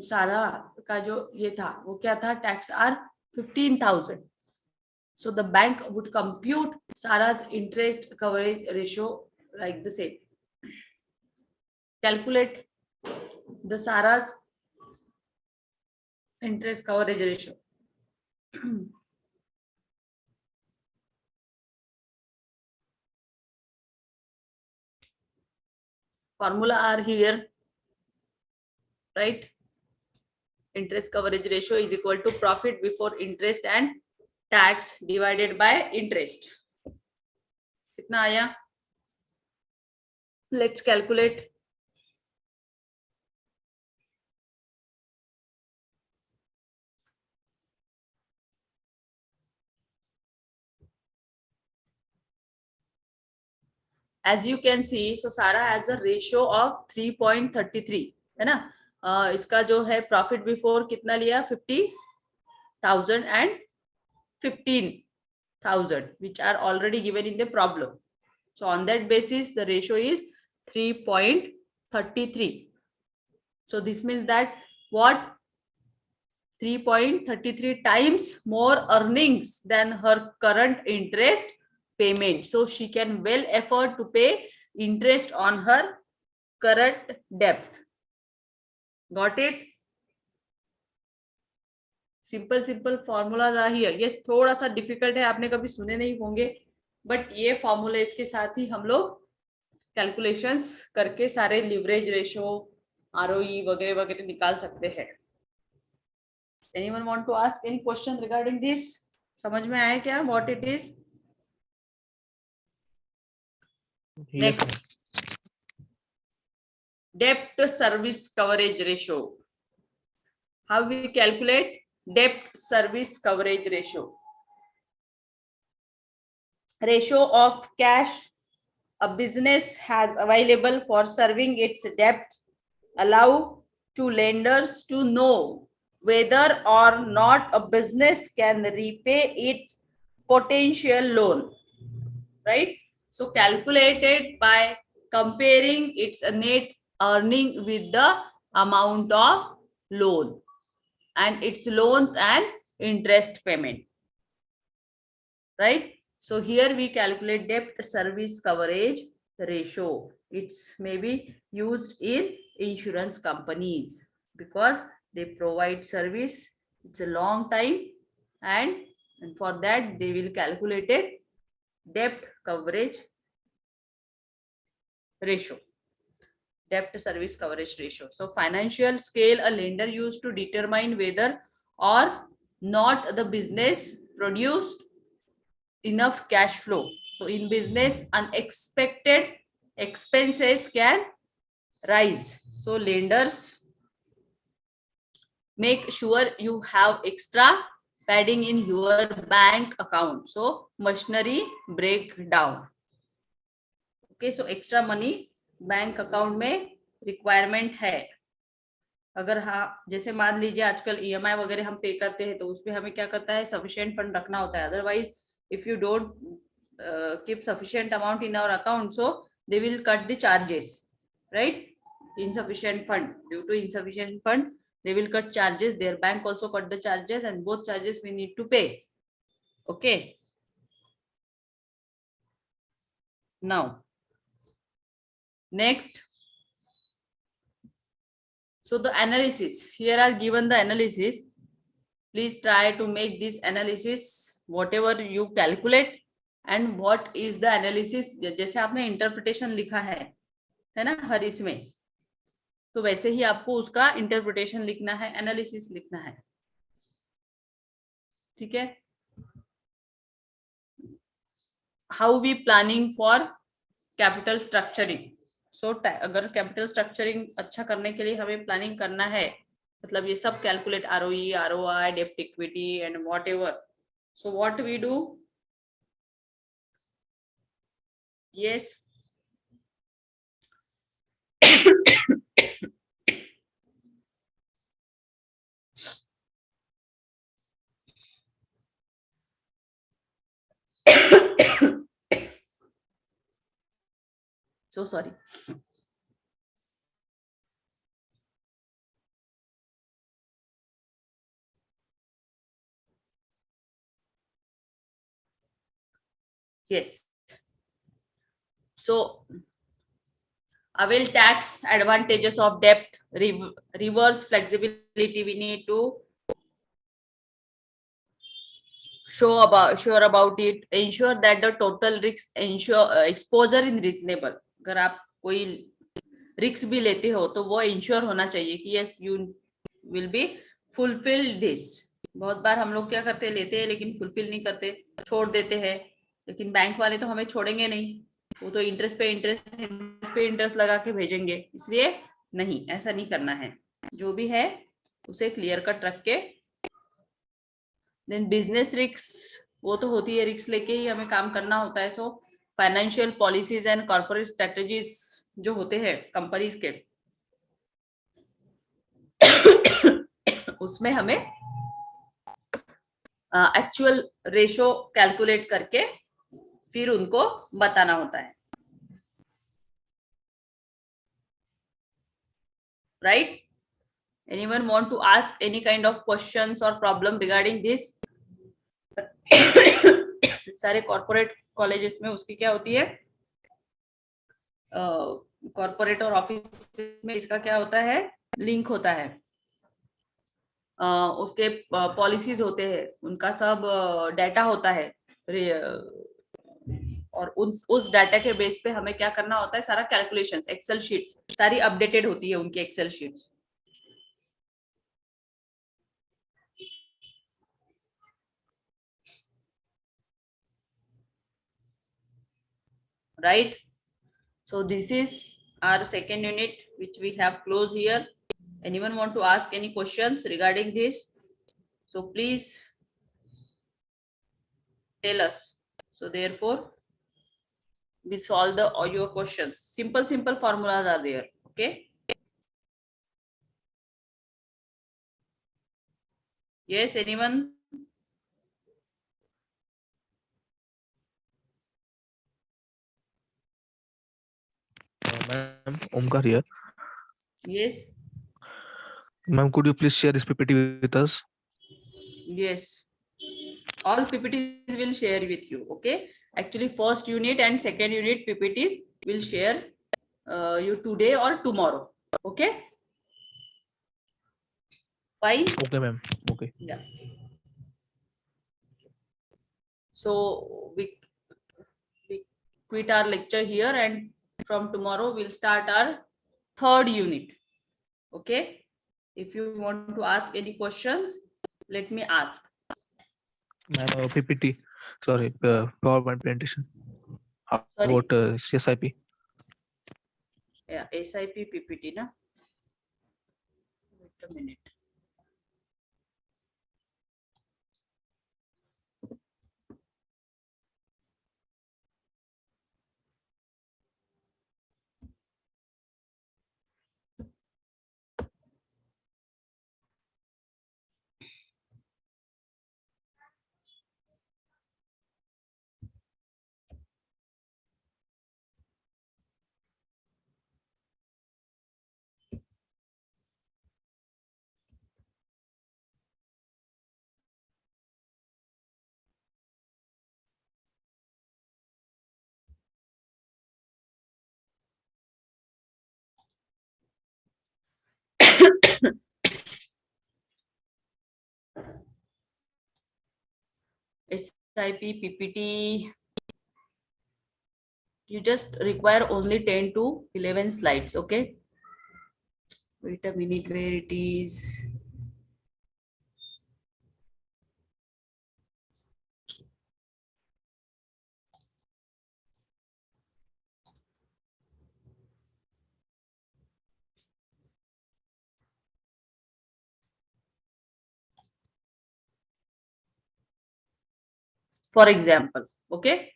सारा का जो ये था वो क्या था? Tax are 15,000. So the bank would compute Sarah's interest coverage ratio like the same. Calculate the Sarah's interest coverage ratio. Formula are here, right? Interest coverage ratio is equal to profit before interest and tax divided by interest. कितना आया? Let's calculate. As you can see, so Sarah has a ratio of 3.33, है ना. इसका जो है profit before कितना लिया? 50,000 and 15,000, which are already given in the problem. So on that basis, the ratio is 3.33. So this means that what? 3.33 times more earnings than her current interest payment. So she can well afford to pay interest on her current debt. Got it? Simple formulas are here. Yes, थोड़ा सा difficult है, आपने कभी सुने नहीं होंगे, but ये formula इसके साथ ही हम लोग कैलकुलेशंस करके सारे लिवरेज रेशो, आरओई वगैरह वगैरह निकाल सकते हैं. Anyone want to ask any question regarding this? समझ में आया क्या what it is? Yes, Next. ma'am. debt service coverage ratio. How we calculate debt service coverage ratio? Ratio of cash a business has available for serving its debts allow to lenders to know whether or not a business can repay its potential loan, right? So calculated by comparing its net earning with the amount of loan and its loans and interest payment, right? So here we calculate debt service coverage ratio. It's maybe used in insurance companies because they provide service. It's a long time, and for that they will calculate it debt coverage ratio, debt service coverage ratio. So financial scale a lender used to determine whether or not the business produced enough cash flow. So in business, unexpected expenses can rise. So lenders make sure you have extra padding in your bank account. So machinery breakdown. Okay, so extra money bank account में requirement है. अगर हाँ, जैसे मान लीजिए आजकल EMI वगैरह हम पे करते हैं तो उसमें हमें क्या करता है, सफिशिएंट फंड रखना होता है. Otherwise if you don't keep sufficient amount in our account, so they will cut the charges, right? Insufficient fund, due to insufficient fund they will cut charges, their bank also cut the charges, and both charges we need to pay. Okay, now next, so the analysis, here are given the analysis. Please try to make this analysis whatever you calculate. And what is the analysis, जैसे आपने interpretation लिखा है ना हर इसमें, तो वैसे ही आपको उसका इंटरप्रिटेशन लिखना है, एनालिसिस लिखना है. ठीक है. How we planning for capital structuring. So अगर कैपिटल स्ट्रक्चरिंग अच्छा करने के लिए हमें प्लानिंग करना है, मतलब ये सब कैलकुलेट, आरओई, आरओआई, डेब्ट equity and whatever. So what we do, yes. So sorry. Yes. So avail tax advantages of debt, reverse flexibility. We need to sure about it. Ensure that the total risk exposure in reasonable. अगर आप कोई risk भी लेते हो तो वो ensure होना चाहिए कि yes you will be fulfil this. बहुत बार हम लोग क्या करते हैं, लेते हैं लेकिन फुलफिल नहीं करते, छोड़ देते हैं. लेकिन बैंक वाले तो हमें छोड़ेंगे नहीं, वो तो इंटरेस्ट पे इंटरेस्ट लगा के भेजेंगे. इसलिए नहीं, ऐसा नहीं करना है. जो भी है उसे क्लियर कट रख के. देन बिजनेस रिस्क, वो तो होती है, रिस्क लेके ही हमें काम करना होता है. So financial policies and corporate strategies जो होते हैं कंपनीज के, उसमें हमें एक्चुअल रेशो कैलकुलेट करके फिर उनको बताना होता है. Right? Anyone want to ask any kind of questions or problem regarding this? सारे कॉर्पोरेट कॉलेजेस में उसकी क्या होती है, कॉर्पोरेट और ऑफिस में इसका क्या होता है, लिंक होता है. उसके पॉलिसीज होते हैं, उनका सब डाटा होता है, और उस डाटा के बेस पे हमें क्या करना होता है, सारा कैलकुलेशंस, एक्सेल शीट्स सारी अपडेटेड होती है उनकी Excel sheets. Right? So this is our second unit. which we have closed here. Anyone want to ask any questions regarding this? So please tell us. So therefore, we'll solve the all your questions. Simple formulas are there. Okay. Yes, anyone? Ma'am, Omkar here. Yes. Ma'am, could you please share this PPT with us? Yes. All PPTs will share with you. Okay. Actually, first unit and second unit PPTs will share you today or tomorrow. Okay. Fine. Okay, ma'am. Okay. Yeah. So we quit our lecture here, and from tomorrow we'll start our third unit. Okay. If you want to ask any questions, let me ask. Ma'am, PPT. Sorry, PowerPoint presentation. Sorry? About SIP. Yeah, SIP PPT, na? Wait a minute. SIP PPT, you just require only 10 to 11 slides. Okay. Wait a minute, where it is. For example, okay.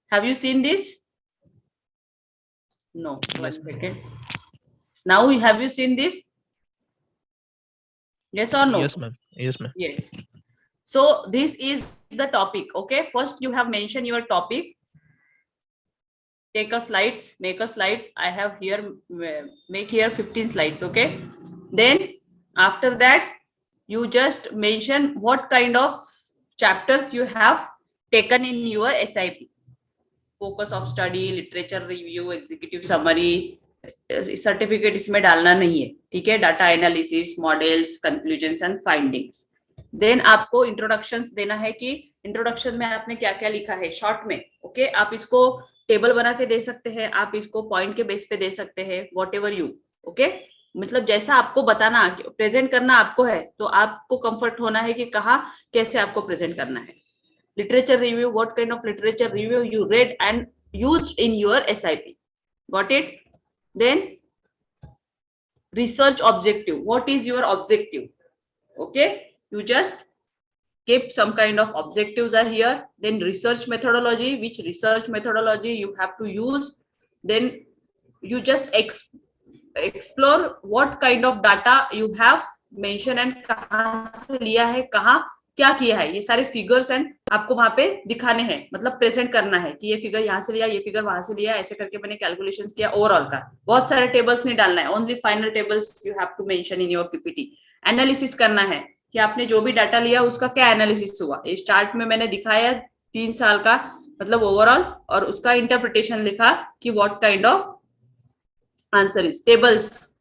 Have you seen this? No. Yes, One ma'am. second. Now, have you seen this? Yes or no? Yes, ma'am. Yes, ma'am. Yes. So this is the topic. Okay. First, you have mentioned your topic. Take a slides, make a slides. I have here, make here 15 slides. Okay. Then after that, you just mention what kind of chapters you have taken in your SIP. Focus of study, literature review, executive summary, certificate इसमें डालना नहीं है. ठीक है. Data analysis, models, conclusions and findings. Then आपको introductions देना है कि इंट्रोडक्शन में आपने क्या क्या लिखा है शॉर्ट में. ओके. आप इसको टेबल बना के दे सकते हैं, आप इसको पॉइंट के बेस पे दे सकते हैं, वॉट एवर यू. ओके. मतलब जैसा आपको बताना, प्रेजेंट करना आपको है, तो आपको कंफर्ट होना है कि कहाँ कैसे आपको प्रेजेंट करना है. Literature review, what kind of literature review you read and used in your SIP. Got it? Then research objective. What is your objective? Okay. You just keep some kind of objectives are here. Then research methodology, which research methodology you have to use. Then you just explore what kind of data you have mentioned and कहाँ से लिया है, कहाँ क्या किया है. ये सारे फिगर्स एंड आपको वहां पे दिखाने हैं, मतलब प्रेजेंट करना है कि ये फिगर यहाँ से लिया, ये फिगर वहां से लिया, ऐसे करके मैंने कैलकुलेशंस किया ओवरऑल का. बहुत सारे टेबल्स नहीं डालना है, only final tables you have to mention in your PPT. Analysis करना है कि आपने जो भी डाटा लिया उसका क्या एनालिसिस हुआ. इस चार्ट में मैंने दिखाया 3 साल का, मतलब ओवरऑल, और उसका इंटरप्रिटेशन लिखा कि what kind of answer is. Tables,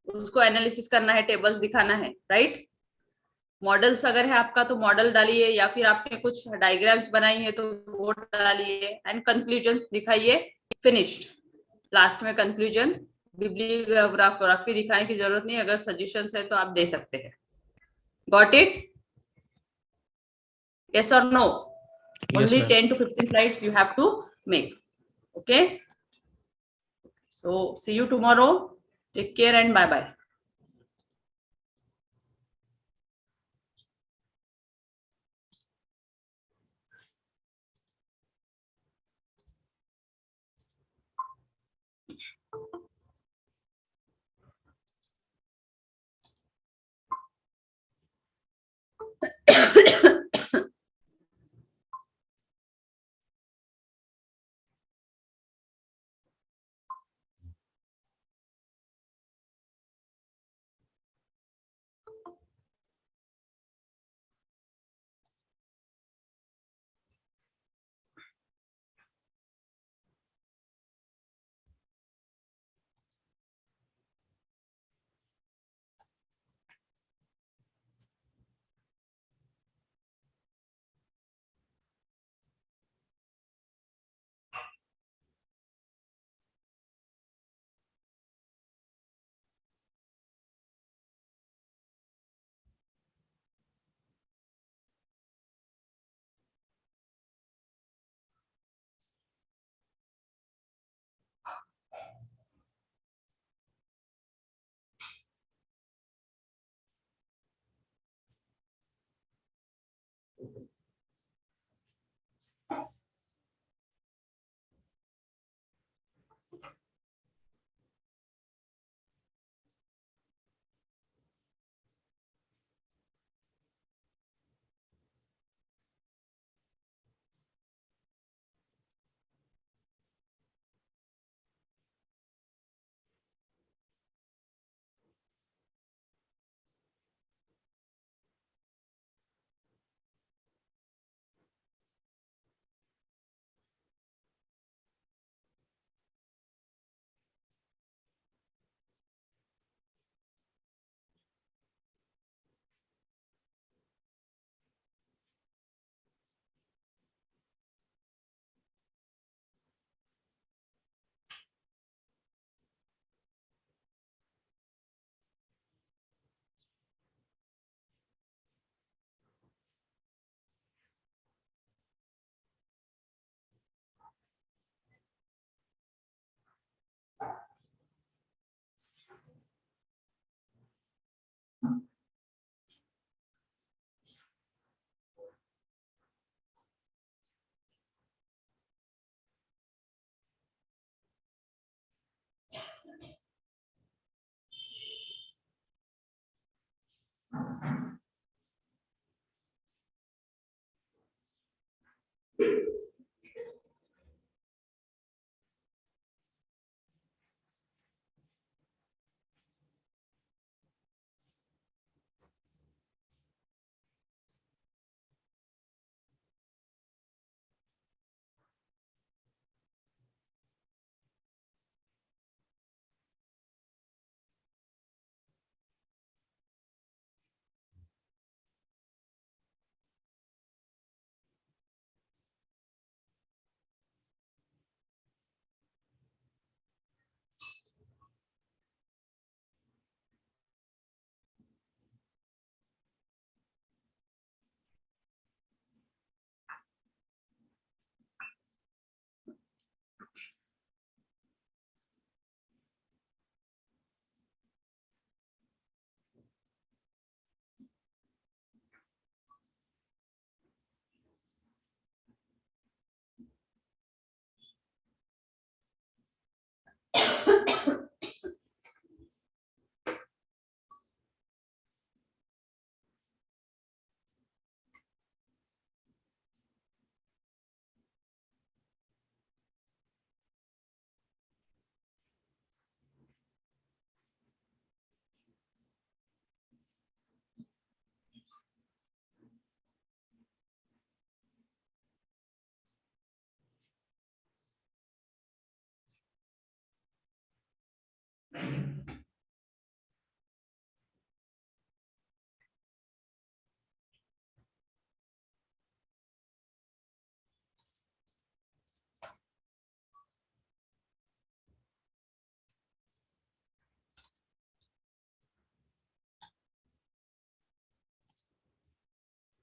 उसको एनालिसिस करना है, टेबल्स दिखाना है. राइट. मॉडल्स अगर है आपका तो मॉडल डालिए, या फिर आपने कुछ डायग्राम्स बनाई है तो वो डालिए. एंड कंक्लूजन्स दिखाइए. फिनिश्ड. लास्ट में कंक्लूजन. बिब्लियोग्राफी दिखाने की जरूरत नहीं, अगर सजेशंस है तो आप दे सकते हैं. Got it? यस और no? Only 10 to 15 slides you have to make. Okay. So see you tomorrow. Take care and bye bye.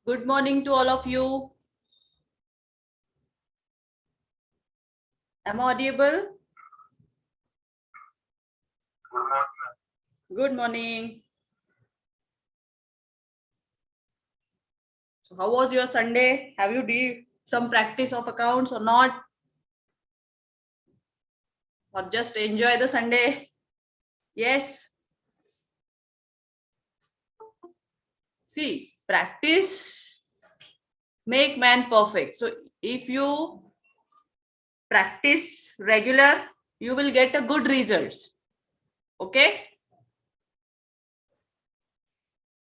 Good morning to all of you. Am I audible? Good morning. Good morning. So how was your Sunday? Have you did some practice of accounts or not? Or just enjoy the Sunday? Yes. See, practice make man perfect. So if you practice regular, you will get a good results. Okay.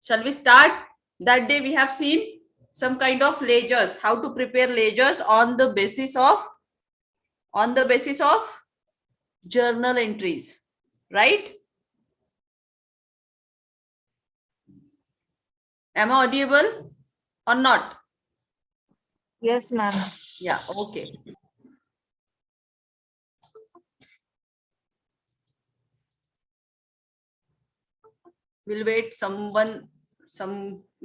Shall we start? That day we have seen some kind of ledgers, how to prepare ledgers on the basis of journal entries, right? Am I audible or not? Yes, ma'am. Yeah, okay. We'll wait some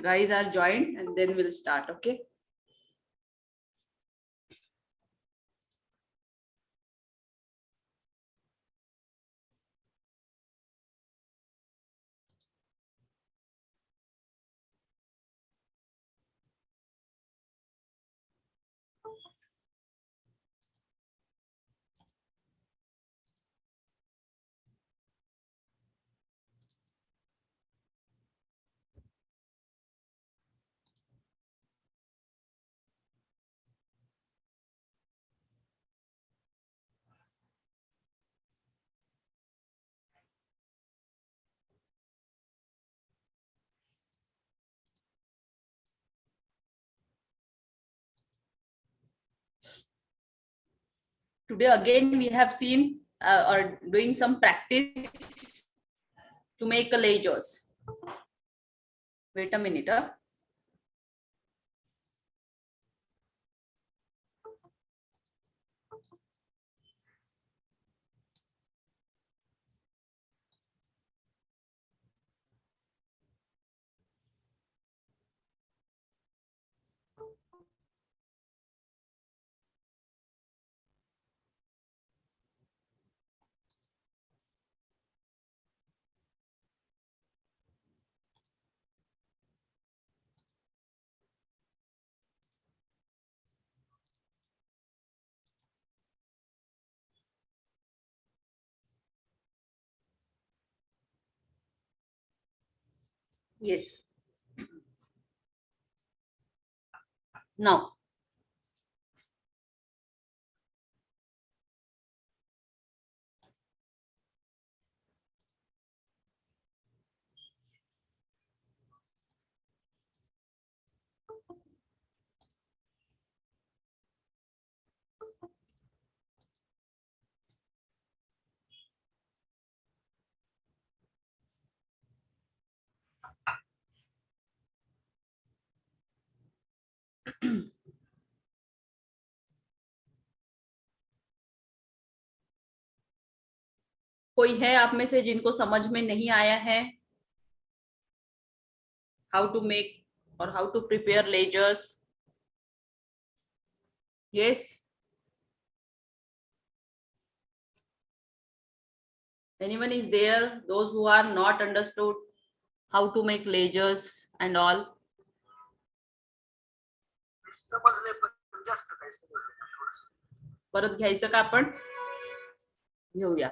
guys are joined and then we'll start, okay? Today again we have seen or doing some practice to make a ledgers. Wait a minute. Yes. Now, कोई है आप में से जिनको समझ में नहीं आया है how to make or how to prepare ledgers? Yes. Anyone is there? Those who are not understood how to make ledgers and all? समजले पण जास्त काही समजले नाही थोडंसं. परत घ्यायचं का आपण? घेऊया.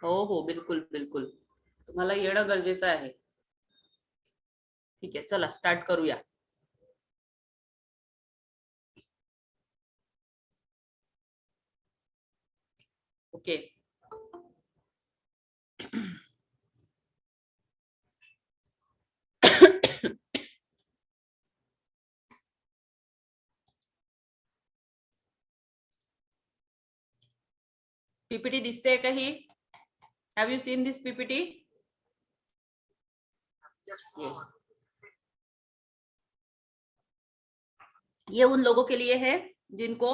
हो हो बिलकुल बिलकुल. तुम्हाला येणं गरजेचं आहे. ठीक आहे चला स्टार्ट करूया. ओके. पीपीटी दिसते का ही? Have you seen this PPT? Yes. ये उन लोगों के लिए है जिनको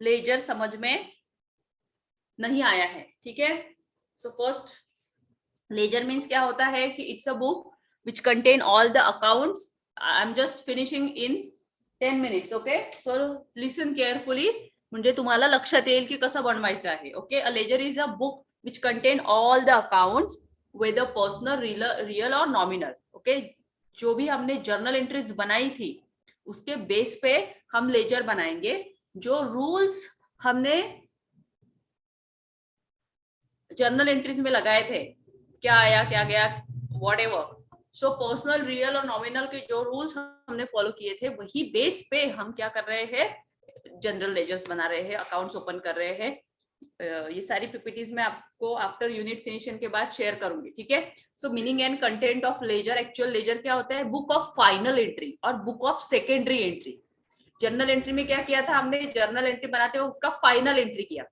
लेजर समझ में नहीं आया है. ठीक है. सो फर्स्ट लेजर मीन्स क्या होता है कि it's a book which contain all the accounts. I am just finishing in 10 minutes. Okay. So listen carefully म्हणजे तुम्हाला लक्षात येईल की कसं बनवायचं आहे. Okay. A ledger is a book which contain all the accounts whether personal, real or nominal. Okay, जो भी हमने जर्नल एंट्रीज बनाई थी उसके बेस पे हम लेजर बनाएंगे. जो रूल्स हमने जर्नल एंट्रीज में लगाए थे, क्या आया क्या गया, व्हाटएवर. सो पर्सनल, रियल और नॉमिनल के जो रूल्स हमने फॉलो किए थे वही बेस पे हम क्या कर रहे हैं, जनरल लेजर्स बना रहे हैं, अकाउंट्स ओपन कर रहे हैं. ये सारी पीपीटीज में आपको आफ्टर यूनिट फिनिशिंग के बाद शेयर करूंगी. ठीक है. So meaning and content of ledger. Actual ledger क्या होता है, बुक ऑफ फाइनल एंट्री और book of secondary entry. Journal entry में क्या किया था हमने, जर्नल एंट्री बनाते हुए उसका फाइनल एंट्री किया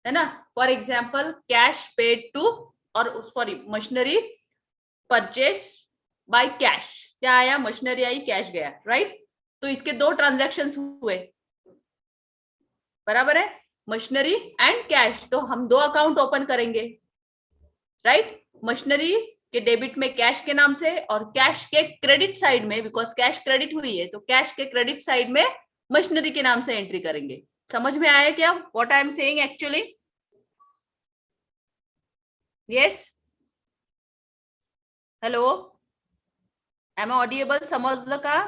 है ना. For example cash paid to, और sorry machinery purchase by cash. क्या आया, मशीनरी आई, कैश गया, राइट. तो इसके दो ट्रांजैक्शन हुए, बराबर है, मशीनरी एंड कैश. तो हम दो अकाउंट ओपन करेंगे, राइट. मशीनरी के डेबिट में कैश के नाम से और कैश के क्रेडिट साइड में, बिकॉज कैश क्रेडिट हुई है तो कैश के क्रेडिट साइड में मशीनरी के नाम से एंट्री करेंगे. समझ में आया क्या what I am saying actually? Yes, hello, am audible? समजलं का?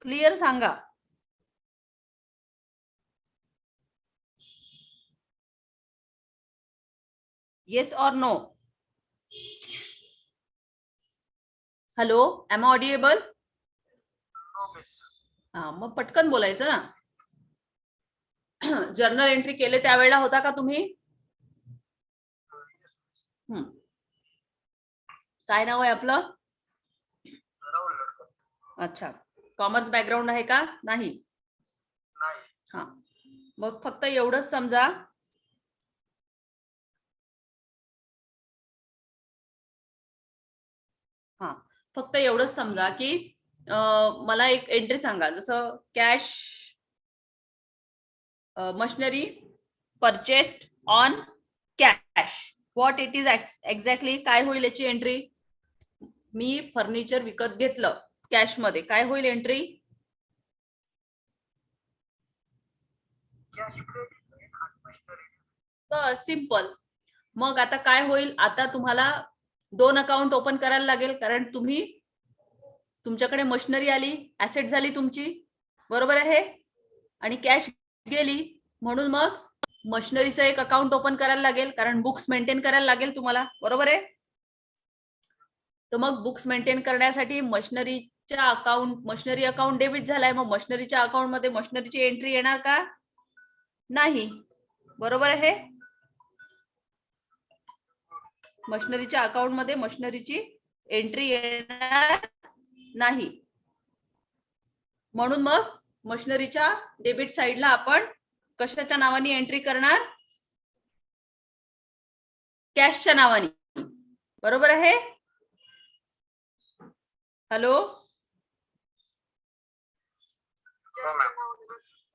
क्लिअर सांगा. येस और no? Hello, am audible? No, miss. हा, मग पटकन बोलायचं ना. जर्नल एंट्री केले त्यावेळेला होता का तुम्ही? काय नाव आहे आपलं? राहुल लडकर. अच्छा, कॉमर्स बॅकग्राऊंड आहे का? नाही. नाही. हा, मग फक्त एवढंच समजा, हा फक्त एवढंच समजा की मला एक एंट्री सांगा, जसं cash machinery purchased on cash. What it is exactly, काय होईल याची एंट्री? मी फर्निचर विकत घेतलं कॅश मध्ये, काय होईल एंट्री? कॅश क्रेडिट आणि मशिनरी. बस, सिंपल. मग आता काय होईल, आता तुम्हाला दोन अकाउंट ओपन करायला लागेल, कारण तुमच्याकडे मशिनरी आली, ऍसेट झाली तुमची, बरोबर आहे, आणि कॅश गेली, म्हणून मग मशिनरीचं एक अकाउंट ओपन करायला लागेल, कारण बुक्स मेंटेन करायला लागेल तुम्हाला, बरोबर आहे. तर मग बुक्स मेंटेन करण्यासाठी मशिनरी अकाउंट डेबिट झालाय, मग मशिनरीच्या अकाउंट मध्ये मशिनरीची एंट्री येणार का? नाही, बरोबर आहे. मशिनरीच्या अकाउंट मध्ये मशिनरीची एंट्री येणार नाही, म्हणून मग मशिनरीच्या डेबिट साइडला आपण कशाच्या नावाने एंट्री करणार? कॅशच्या नावाने, बरोबर आहे. हॅलो, हो मॅम.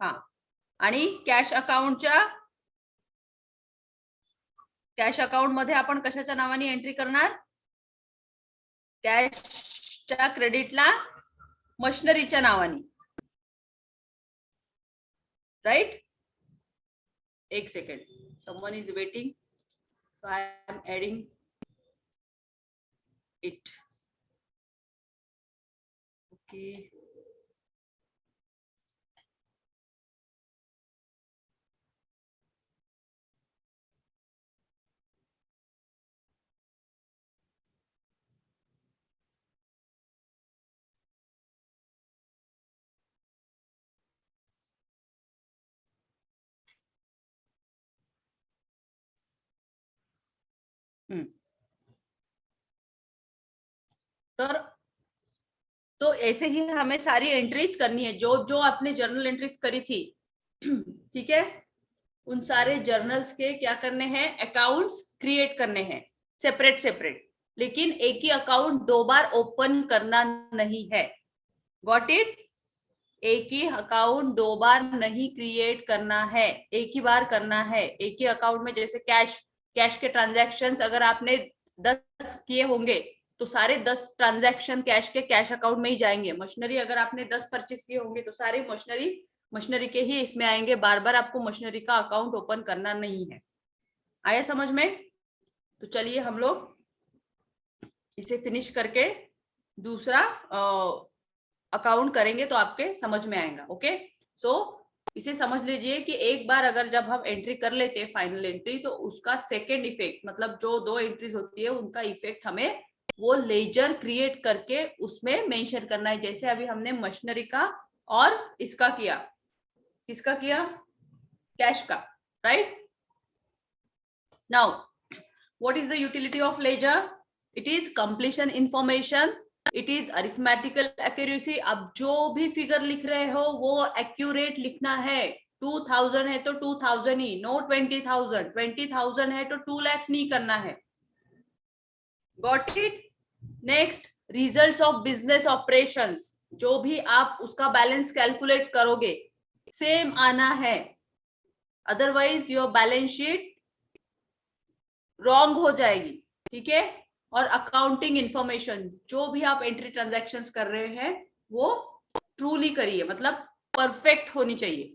हा, आणि कॅश अकाउंट मध्ये आपण कशाच्या नावाने एंट्री करणार? कॅशच्या क्रेडिटला मशिनरीच्या नावाने, राइट. एक second, someone is waiting, so I am adding it. Okay, तो ऐसे ही हमें सारी एंट्रीज करनी है, जो आपने जर्नल एंट्रीज करी थी. ठीक है, उन सारे जर्नल्स के क्या करने हैं, अकाउंट्स क्रिएट करने हैं, सेपरेट. लेकिन एक ही अकाउंट दो बार ओपन करना नहीं है. Got it? एक ही अकाउंट दो बार नहीं क्रिएट करना है, एक ही बार करना है. एक ही अकाउंट में, जैसे कैश के ट्रांजैक्शंस अगर आपने 10 किए होंगे तो सारे 10 ट्रांजैक्शन कैश के कैश अकाउंट में ही जाएंगे. मशीनरी अगर आपने 10 परचेस किए होंगे तो सारे मशीनरी के ही इसमें आएंगे. बार बार आपको मशीनरी का अकाउंट ओपन करना नहीं है. आया समझ में? तो चलिए हम लोग इसे फिनिश करके दूसरा अकाउंट करेंगे तो आपके समझ में आएगा। ओके, सो इसे समझ लीजिए कि एक बार अगर जब हम एंट्री कर लेते हैं फाइनल एंट्री, तो उसका सेकेंड इफेक्ट, मतलब जो 2 एंट्रीज होती है उनका इफेक्ट हमें वो लेजर क्रिएट करके उसमें मेंशन करना है। जैसे अभी हमने मशीनरी का और इसका किया, किसका किया, कैश का, right. Now what is the utility of ledger? It is completion information, it is arithmetical accuracy. अब जो भी फिगर लिख रहे हो वो एक्यूरेट लिखना है। 2000 है तो 2000 ही, नो 20,000। 20,000 है तो 2 लाख नहीं करना है। Got it? Next, results of business operations, जो भी आप उसका बैलेंस कैलकुलेट करोगे सेम आना है, otherwise your balance sheet wrong हो जाएगी। ठीक है, और अकाउंटिंग इंफॉर्मेशन, जो भी आप एंट्री ट्रांजैक्शंस कर रहे हैं वो ट्रूली करिए, मतलब परफेक्ट होनी चाहिए।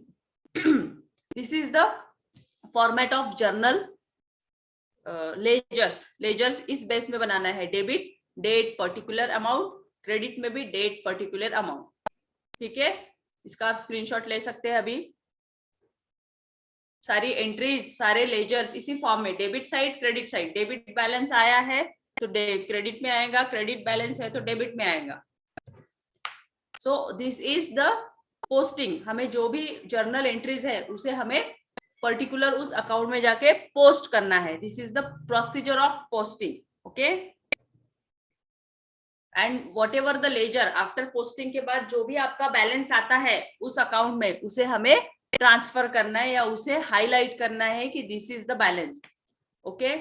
This is the format of journal. Ledgers इस बेस में बनाना है, debit date particular amount, credit में भी डेट पर्टिकुलर अमाउंट। ठीक है, इसका आप स्क्रीनशॉट ले सकते हैं। अभी सारी एंट्रीज, सारे लेजर्स इसी फॉर्म में, debit side credit side, debit balance आया है तो क्रेडिट में आएगा, क्रेडिट बैलेंस है तो डेबिट में आएगा। So this is the posting. हमें जो भी जर्नल एंट्रीज है उसे हमें पर्टिकुलर उस अकाउंट में जाके पोस्ट करना है। This is the procedure of posting. Okay, and whatever the ledger, after posting के बाद जो भी आपका बैलेंस आता है उस अकाउंट में, उसे हमें ट्रांसफर करना है या उसे हाईलाइट करना है कि this is the balance. Okay,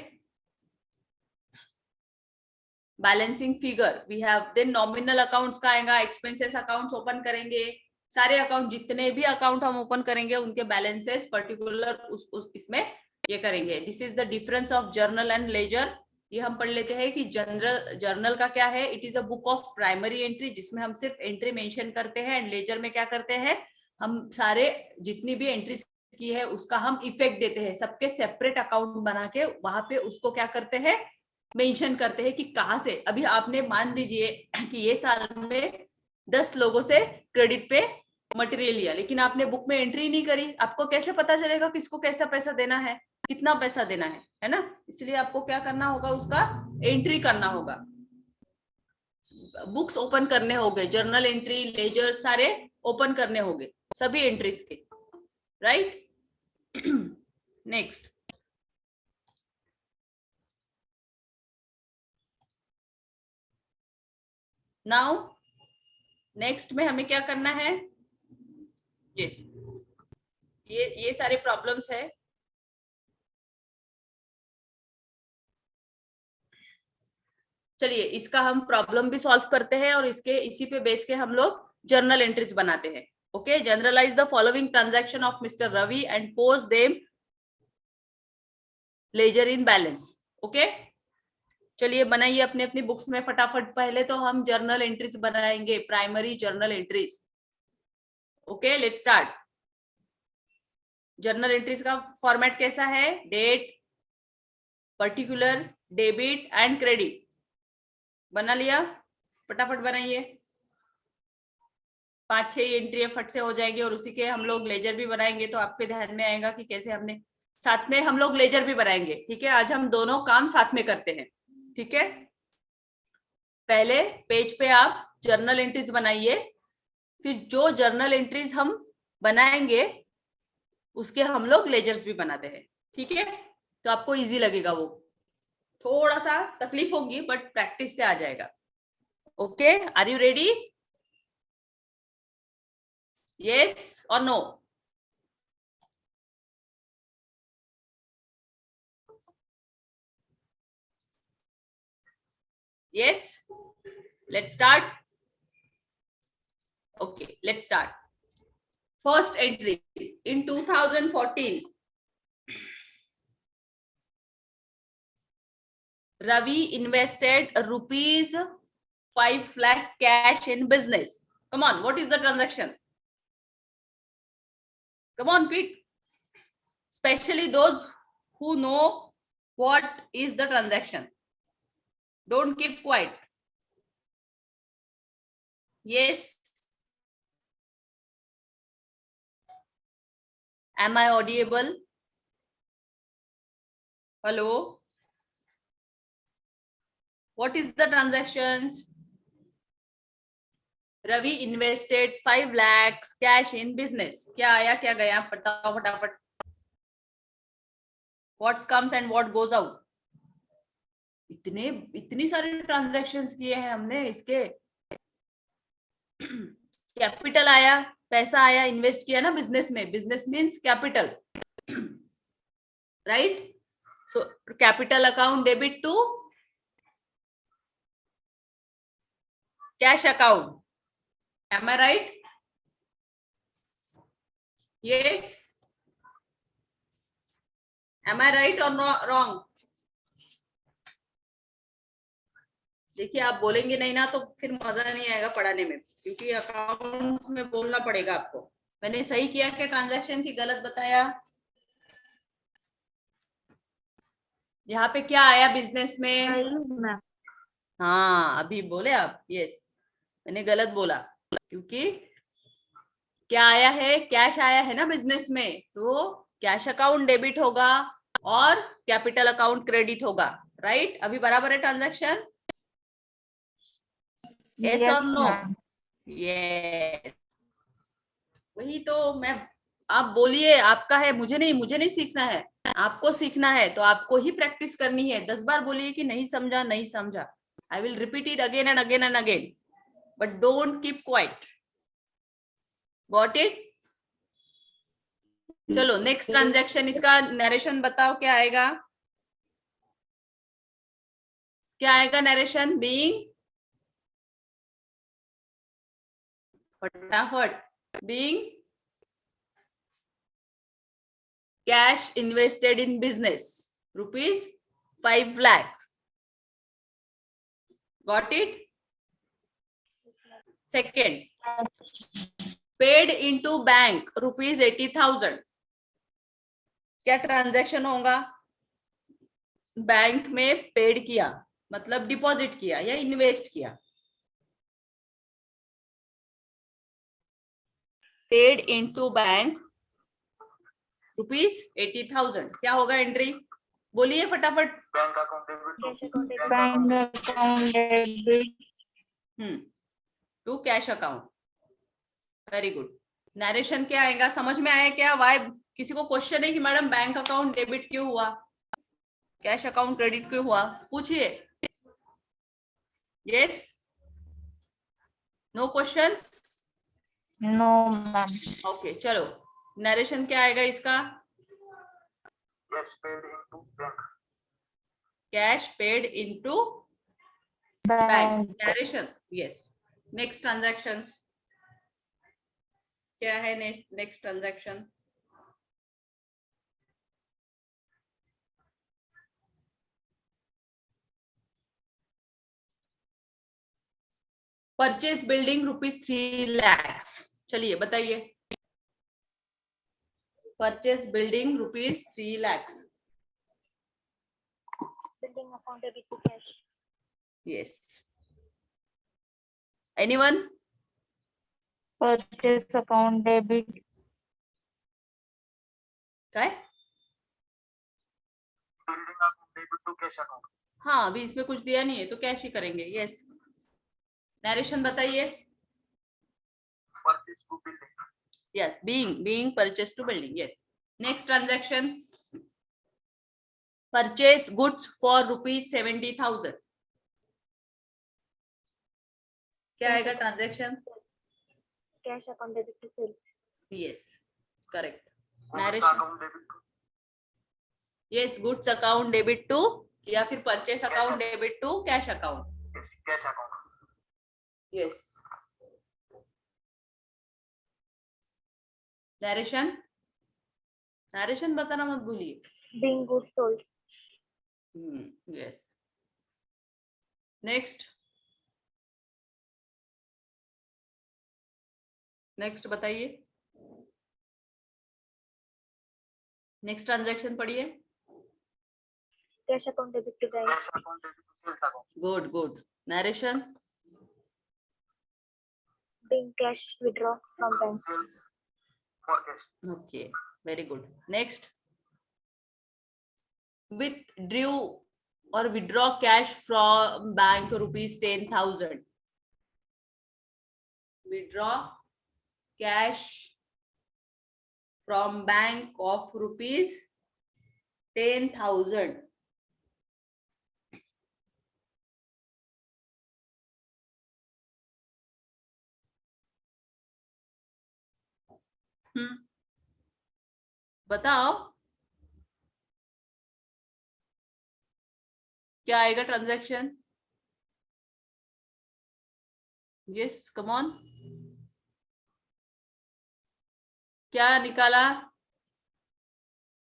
balancing figure we have, then nominal accounts का आएगा, एक्सपेंसेस अकाउंट्स ओपन करेंगे, सारे अकाउंट, जितने भी अकाउंट हम ओपन करेंगे उनके बैलेंसेस पर्टिकुलर उस इसमें ये करेंगे। This is the difference of journal and ledger. ये हम पढ़ लेते हैं कि जर्नल का क्या है, it is a book of primary entry, जिसमें हम सिर्फ एंट्री मेंशन करते हैं, एंड लेजर में क्या करते हैं, हम सारे जितनी भी एंट्रीज की है उसका हम इफेक्ट देते हैं, सबके सेपरेट अकाउंट बना के वहां पे उसको क्या करते हैं, मेंशन करते हैं कि कहाँ से। अभी आपने मान लीजिए कि ये साल में 10 लोगों से क्रेडिट पे मटेरियल लिया, लेकिन आपने बुक में एंट्री नहीं करी, आपको कैसे पता चलेगा किसको कैसा पैसा देना है, कितना पैसा देना है ना। इसलिए आपको क्या करना होगा, उसका एंट्री करना होगा। बुक्स ओपन करने होंगे, जर्नल एंट्री, लेजर सारे ओपन करने होंगे, सभी एंट्रीज के, राइट। नेक्स्ट, नाउ नेक्स्ट में हमें क्या करना है, यस, ये सारे प्रॉब्लम्स है। चलिए इसका हम प्रॉब्लम भी सॉल्व करते हैं और इसके इसी पे बेस के हम लोग जर्नल एंट्रीज बनाते हैं। Okay, journalise the following transaction of mister Ravi and post them ledger in balance. Okay, चलिए बनाइए अपने अपनी बुक्स में फटाफट। पहले तो हम जर्नल एंट्रीज बनाएंगे, primary journal entries. Okay, let's start. Journal entries का फॉर्मेट कैसा है, date particular debit and credit. बना लिया, फटाफट बनाइए, 5-6 एंट्री फट से हो जाएगी और उसी के हम लोग लेजर भी बनाएंगे तो आपके ध्यान में आएगा कि कैसे हमने साथ में हम लोग लेजर भी बनाएंगे। ठीक है, आज हम दोनों काम साथ में करते हैं। ठीक है, पहले पेज पे आप जर्नल एंट्रीज बनाइए, फिर जो जर्नल एंट्रीज हम बनाएंगे उसके हम लोग लेजर्स भी बनाते हैं। ठीक है, तो आपको इजी लगेगा, वो थोड़ा सा तकलीफ होगी बट प्रैक्टिस से आ जाएगा। Okay, are you ready? Yes और no? Yes, let's start. Okay, let's start. First entry in 2014, Ravi invested rupees 5 lakh cash in business. Come on, what is the transaction? Come on, quick. Especially those who know, What is the transaction? Don't keep quiet. Yes. Am I audible? Hello? What is the transactions? Ravi invested 5 lakhs cash in business. क्या आया क्या गया बताओ फटाफट. What comes and what goes out? इतनी सारी transactions किए हैं हमने इसके. कैपिटल आया, पैसा आया, इन्वेस्ट किया ना बिजनेस में. Business means capital, right? So capital account debit to cash account. Am I right? Yes. Am I right or wrong? देखिए आप बोलेंगे नहीं ना तो फिर मजा नहीं आएगा पढ़ाने में, क्योंकि अकाउंट्स में बोलना पड़ेगा आपको. मैंने सही किया कि ट्रांजैक्शन की गलत बताया? यहाँ पे क्या आया बिजनेस में? मैम. हाँ अभी बोले आप. यस, मैंने गलत बोला क्योंकि क्या आया है? कैश आया है ना बिजनेस में, तो कैश अकाउंट डेबिट होगा और कैपिटल अकाउंट क्रेडिट होगा, राइट? अभी बराबर है ट्रांजैक्शन? यस और नो? यस. वही तो मैं, आप बोलिए आपका है, मुझे नहीं सीखना है, आपको सीखना है. तो आपको ही प्रैक्टिस करनी है. 10 बार बोलिए कि नहीं समझा नहीं समझा. I will repeat it again and again and again, but don't keep quiet. Got it? चलो नेक्स्ट ट्रांजैक्शन, इसका नरेशन बताओ क्या आएगा? क्या आएगा नरेशन? बीइंग, फटाफट. Being cash invested in business rupees 5 lakh. Got it? Second, paid into bank rupees 80,000. क्या transaction होगा? बैंक में पेड किया मतलब डिपॉजिट किया या इन्वेस्ट किया. Paid into bank rupees 80,000. क्या होगा एंट्री? बोलिए फटाफट. Bank account debit bank account debit to cash account. Very good. Narration क्या आएगा? समझ में आया क्या? वाई? किसी को क्वेश्चन है कि मैडम बैंक अकाउंट डेबिट क्यों हुआ, कैश अकाउंट क्रेडिट क्यों हुआ? पूछिए. Yes? No questions? No ma'am. Okay चलो. नरेशन क्या आएगा इसका? Yes paid into bank. Cash paid into bank. Bank. Narration. Yes. Next transactions क्या है? Next transaction purchase building rupees 3 lakhs. चलिए बताइए. Purchase building rupees 3 lakhs. Building account debit to cash. Yes. Anyone? Purchase account debit. काय? Building account debit to cash account. हाँ अभी इसमें कुछ दिया नहीं है तो कैश ही करेंगे. यस. नरेशन बताइए. Purchase to building. Yes, being purchased to building. Yes. Next transaction, purchase goods for rupees 70,000. क्या आएगा transaction? Cash account debit to sale. Yes, correct. Goods Narration. Account debit to Yes, goods account debit to या फिर purchase account debit to cash account. Cash account. Yes. Narration. Narration बताना मत भूलिए. Being good sold. Yes. Next. Next बताइए. Next transaction पढ़िए. cash account debit to bank. cash account debit to sales account. Good. Narration. Being cash withdraw from bank. Sales for cash. Okay, very good. Next. Withdrew or withdraw cash from bank rupees 10,000. Withdraw cash from bank of rupees 10,000. बताओ क्या आएगा transaction? Yes, come on. क्या निकाला?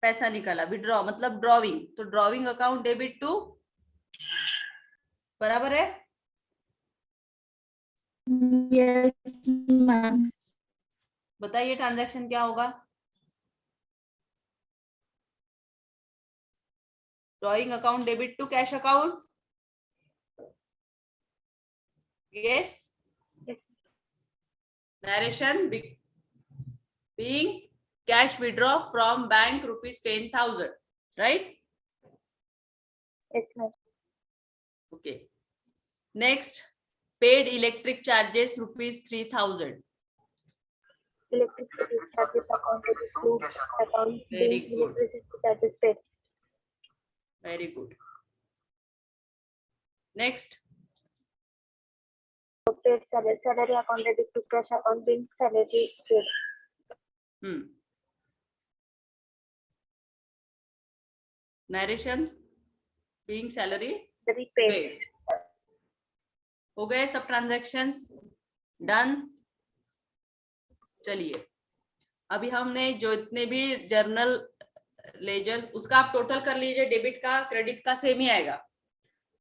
पैसा निकाला. Withdraw मतलब drawing, तो drawing account debit to, बराबर है. Yes, ma'am. बताइए ट्रांजैक्शन क्या होगा? Drawing account debit to cash account. Yes. Narration. Being cash withdraw from bank rupees 10,000, right? Yes, ma'am. Okay. Next, paid electric charges rupees 3,000. Electricity charges account debit to Cash account. account. Very Being good. electricity charges paid. Very good. Next, Paid salary account debit to cash account. Being salary paid. Narration. Being salary Salary paid. paid. हो गए सब transactions? Done. चलिए, अभी हमने जो इतने भी journal ledgers, उसका आप टोटल कर लीजिए. डेबिट का क्रेडिट का सेम ही आएगा.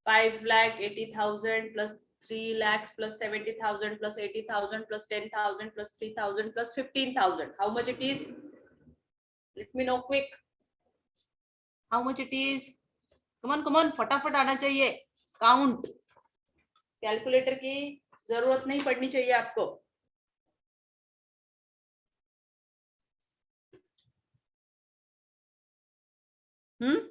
5,80,000 plus 3 lakhs plus 70,000 plus 80,000 plus 10,000 plus 3,000 plus 15,000. How much it is? Let me know quick. How much it is? Come on, फटाफट आना चाहिए. काउंट. कैलकुलेटर की जरूरत नहीं पड़नी चाहिए आपको. हम्म.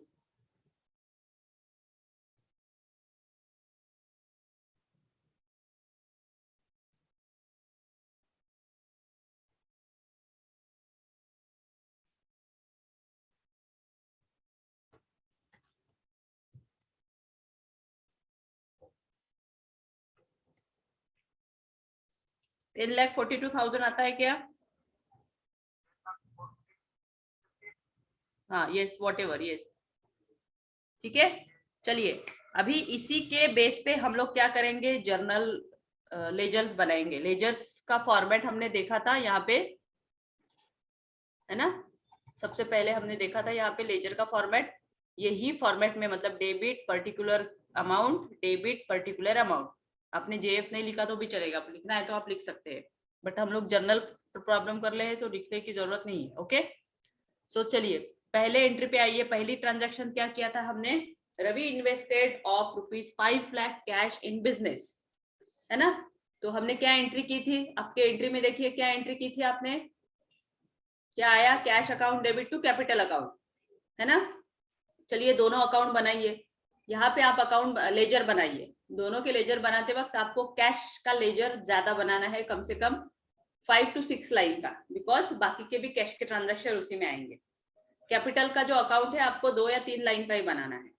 $10,42,000 आता है क्या? हाँ, यस, वॉट एवर, यस. ठीक है. चलिए, अभी इसी के बेस पे हम लोग क्या करेंगे? जर्नल लेजर्स बनाएंगे. लेजर्स का फॉर्मेट हमने देखा था यहाँ पे, है ना. सबसे पहले हमने देखा था यहाँ पे लेजर का फॉर्मेट. यही फॉर्मेट में, मतलब debit particular amount, debit particular amount. आपने जेएफ नहीं लिखा तो भी चलेगा, लिखना है तो आप लिख सकते हैं, बट हम लोग जर्नल प्रॉब्लम कर रहे हैं तो लिखने की जरूरत नहीं है. ओके. सो चलिए, पहले एंट्री पे आइए. पहली ट्रांजैक्शन क्या किया था हमने? Ravi invested of rupees 5 lakh cash in business, है ना. तो हमने क्या एंट्री की थी? आपके एंट्री में देखिए क्या एंट्री की थी आपने. क्या आया? Cash account debit to capital account, है ना. चलिए, दोनों अकाउंट बनाइए. यहाँ पे आप अकाउंट लेजर बनाइए. दोनों के लेजर बनाते वक्त आपको कैश का लेजर ज्यादा बनाना है, कम से कम 5 to 6 लाइन का, बिकॉज बाकी के भी कैश के ट्रांजैक्शन उसी में आएंगे. कैपिटल का जो अकाउंट है आपको 2 या 3 लाइन का ही बनाना है.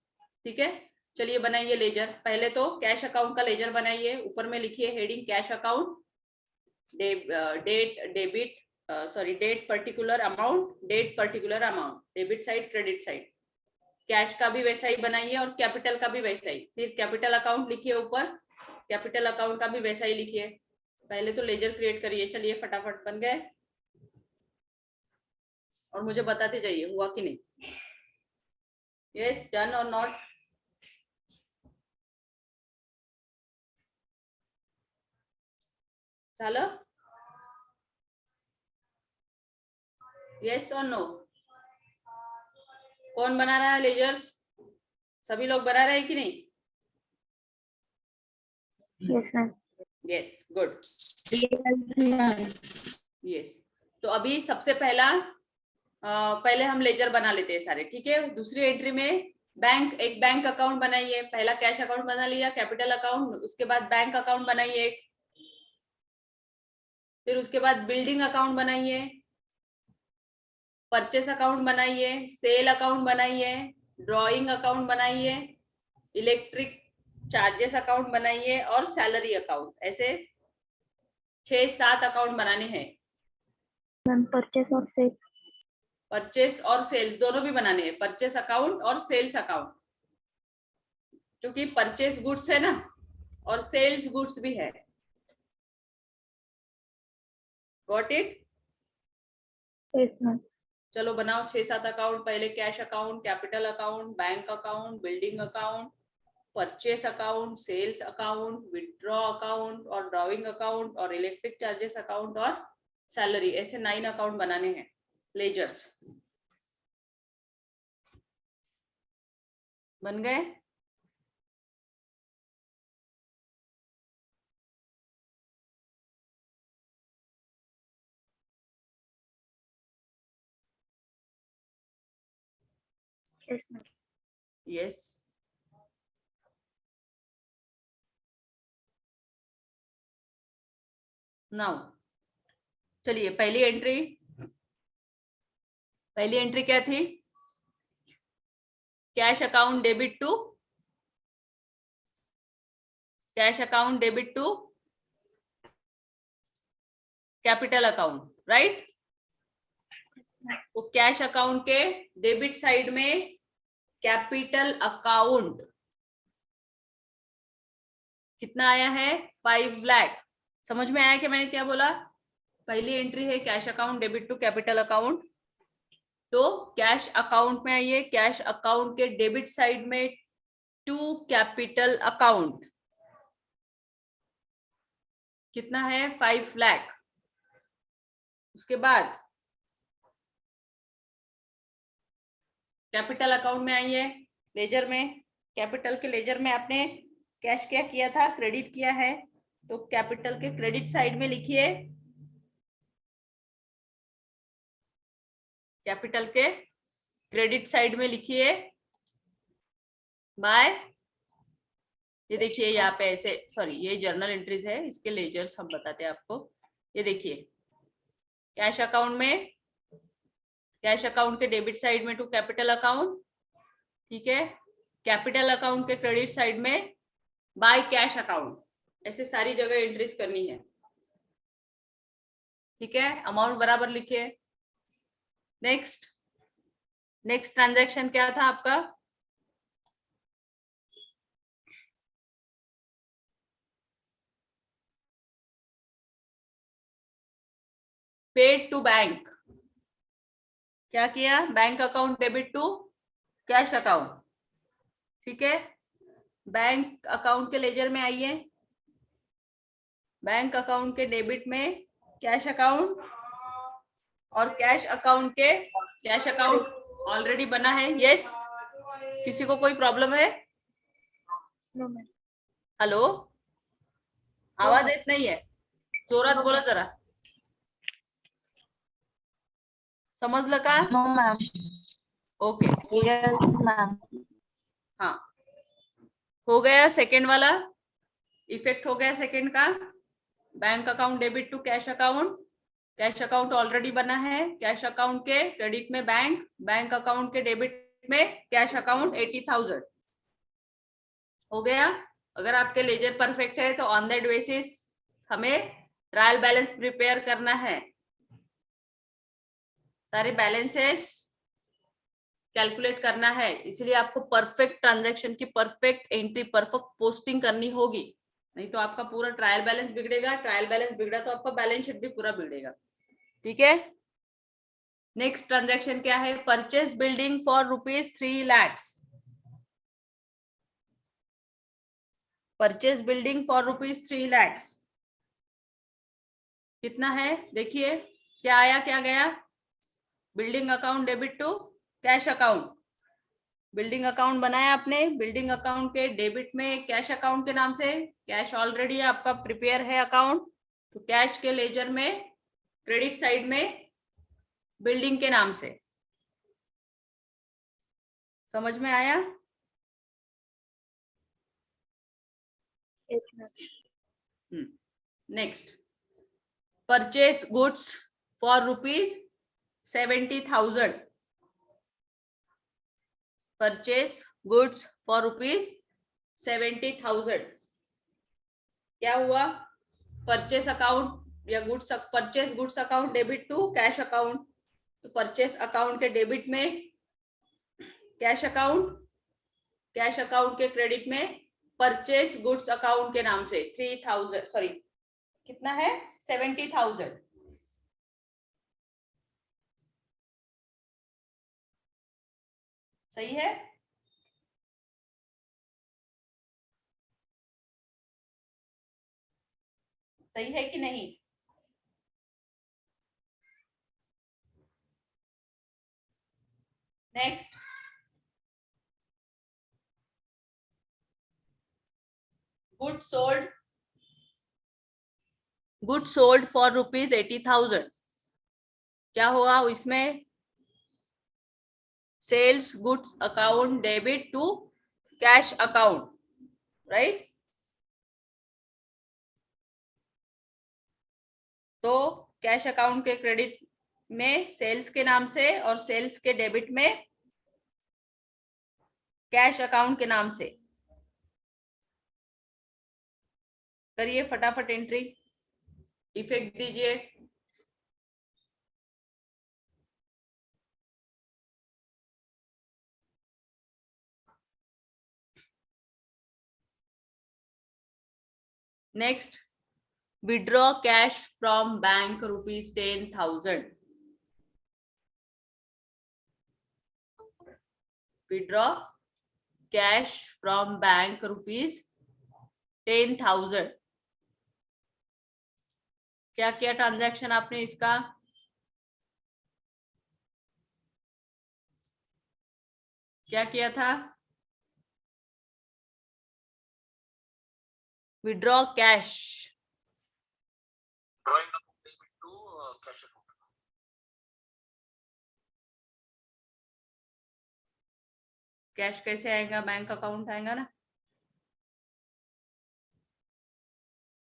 ठीक है. चलिए, बनाइए लेजर. पहले तो कैश अकाउंट का लेजर बनाइए. ऊपर में लिखिए heading cash account, date debit, sorry date particular amount, date particular amount, debit side credit side. Cash का भी वैसा ही बनाइए और कैपिटल का भी वैसा ही. फिर कैपिटल अकाउंट लिखिए ऊपर, कैपिटल अकाउंट का भी वैसा ही लिखिए. पहले तो लेजर क्रिएट करिए. चलिए, फटाफट बन गए और मुझे बताते जाइए हुआ कि नहीं. यस, डन और नॉट? चलो, यस और नो? कौन बना रहा है लेजर्स? सभी लोग बना रहे हैं कि नहीं? Yes, ma'am. Yes, good. Yes, तो अभी सबसे पहले हम लेजर बना लेते हैं सारे, ठीक है। दूसरी एंट्री में एक बैंक अकाउंट बनाइए। पहला कैश अकाउंट बना लिया, कैपिटल अकाउंट, उसके बाद बैंक अकाउंट बनाइए, फिर उसके बाद बिल्डिंग अकाउंट बनाइए, परचेस अकाउंट बनाइए, सेल अकाउंट बनाइए, ड्रॉइंग अकाउंट बनाइए, इलेक्ट्रिक चार्जेस अकाउंट बनाइए और सैलरी अकाउंट। ऐसे 6-7 अकाउंट बनाने हैं। Ma'am, purchase और sale. परचेस और सेल्स दोनों भी बनाने हैं, परचेस अकाउंट और सेल्स अकाउंट, क्योंकि परचेस गुड्स है ना और सेल्स गुड्स भी है। Got it? Yes, ma'am. चलो बनाओ 6-7 अकाउंट। पहले cash account, capital account, bank account, building account, purchase account, sales account, withdraw account और ड्रॉइंग अकाउंट और इलेक्ट्रिक चार्जेस अकाउंट और सैलरी। ऐसे 9 अकाउंट बनाने हैं, लेजर्स। बन गए? Yes, ma'am. यस। नाउ चलिए, पहली एंट्री क्या थी? Cash account debit to capital account, right? तो कैश अकाउंट के डेबिट साइड में कैपिटल अकाउंट कितना आया है? 5 लाख। समझ में आया कि मैंने क्या बोला? पहली एंट्री है cash account debit to capital account, तो कैश अकाउंट में आइए, कैश अकाउंट के डेबिट साइड में टू कैपिटल अकाउंट कितना है? 5 लाख। उसके बाद कैपिटल अकाउंट में आइए, लेजर में, कैपिटल के लेजर में आपने कैश क्या किया था? क्रेडिट किया है, तो कैपिटल के क्रेडिट साइड में लिखिए, कैपिटल के क्रेडिट साइड में लिखिए बाय, ये देखिए यहाँ पे ऐसे, सॉरी ये जर्नल एंट्रीज है, इसके लेजर्स हम बताते हैं आपको। ये देखिए कैश अकाउंट में, कैश अकाउंट के डेबिट साइड में टू कैपिटल अकाउंट, ठीक है। कैपिटल अकाउंट के क्रेडिट साइड में बाय कैश अकाउंट, ऐसे सारी जगह एंट्रीज करनी है, ठीक है। अमाउंट बराबर लिखिए। नेक्स्ट ट्रांजैक्शन क्या था आपका? Paid to bank. क्या किया? Bank account debit to cash account, ठीक है। बैंक अकाउंट के लेजर में आइए, बैंक अकाउंट के डेबिट में कैश अकाउंट और कैश अकाउंट ऑलरेडी बना है। यस, किसी को कोई प्रॉब्लम है? No, ma'am. हेलो, आवाज येत नाहीये, जोरात बोला जरा। समजलं का? No, ma'am. Okay, Yes, ma'am. हाँ हो गया। सेकेंड वाला इफेक्ट हो गया सेकेंड का। Bank account debit to cash account, cash account already बना है, कैश अकाउंट के क्रेडिट में बैंक अकाउंट के डेबिट में कैश अकाउंट 80,000 हो गया। अगर आपके लेजर परफेक्ट है तो ऑन दैट बेसिस हमें ट्रायल बैलेंस प्रिपेयर करना है, सारे बैलेंसेस कैलकुलेट करना है, इसलिए आपको परफेक्ट ट्रांजैक्शन की परफेक्ट एंट्री, परफेक्ट पोस्टिंग करनी होगी, नहीं तो आपका पूरा ट्रायल बैलेंस बिगड़ेगा। ट्रायल बैलेंस बिगड़ा तो आपका बैलेंस शीट भी पूरा बिगड़ेगा, ठीक है। नेक्स्ट ट्रांजैक्शन क्या है? Purchase building for ₹3 lakh. Purchase building for ₹3 lakh कितना है? देखिए क्या आया क्या गया? Building account debit to cash account, building account बनाया आपने, बिल्डिंग अकाउंट के डेबिट में कैश अकाउंट के नाम से, कैश ऑलरेडी आपका प्रिपेयर है अकाउंट, तो कैश के लेजर में क्रेडिट साइड में बिल्डिंग के नाम से। समझ में आया? Yes, ma'am. Next, purchase goods for ₹70,000, purchase goods for ₹70,000। क्या हुआ? परचेस अकाउंट या goods, purchase goods account debit to cash account, तो परचेस अकाउंट के डेबिट में कैश अकाउंट, कैश अकाउंट के क्रेडिट में परचेस गुड्स अकाउंट के नाम से 3,000, सॉरी कितना है, 70,000। सही है? सही है कि नहीं? Next, good sold for ₹80,000। क्या हुआ इसमें? Sales goods account debit to cash account, right? तो कैश अकाउंट के क्रेडिट में सेल्स के नाम से और सेल्स के डेबिट में कैश अकाउंट के नाम से। करिए फटाफट एंट्री, इफेक्ट दीजिए। Next, withdraw cash from bank ₹10,000, withdraw cash from bank ₹10,000। क्या किया ट्रांजैक्शन आपने इसका? क्या किया था? Withdraw cash, drawing account debit to cash account. Cash कैसे आएगा? बैंक अकाउंट आएगा ना।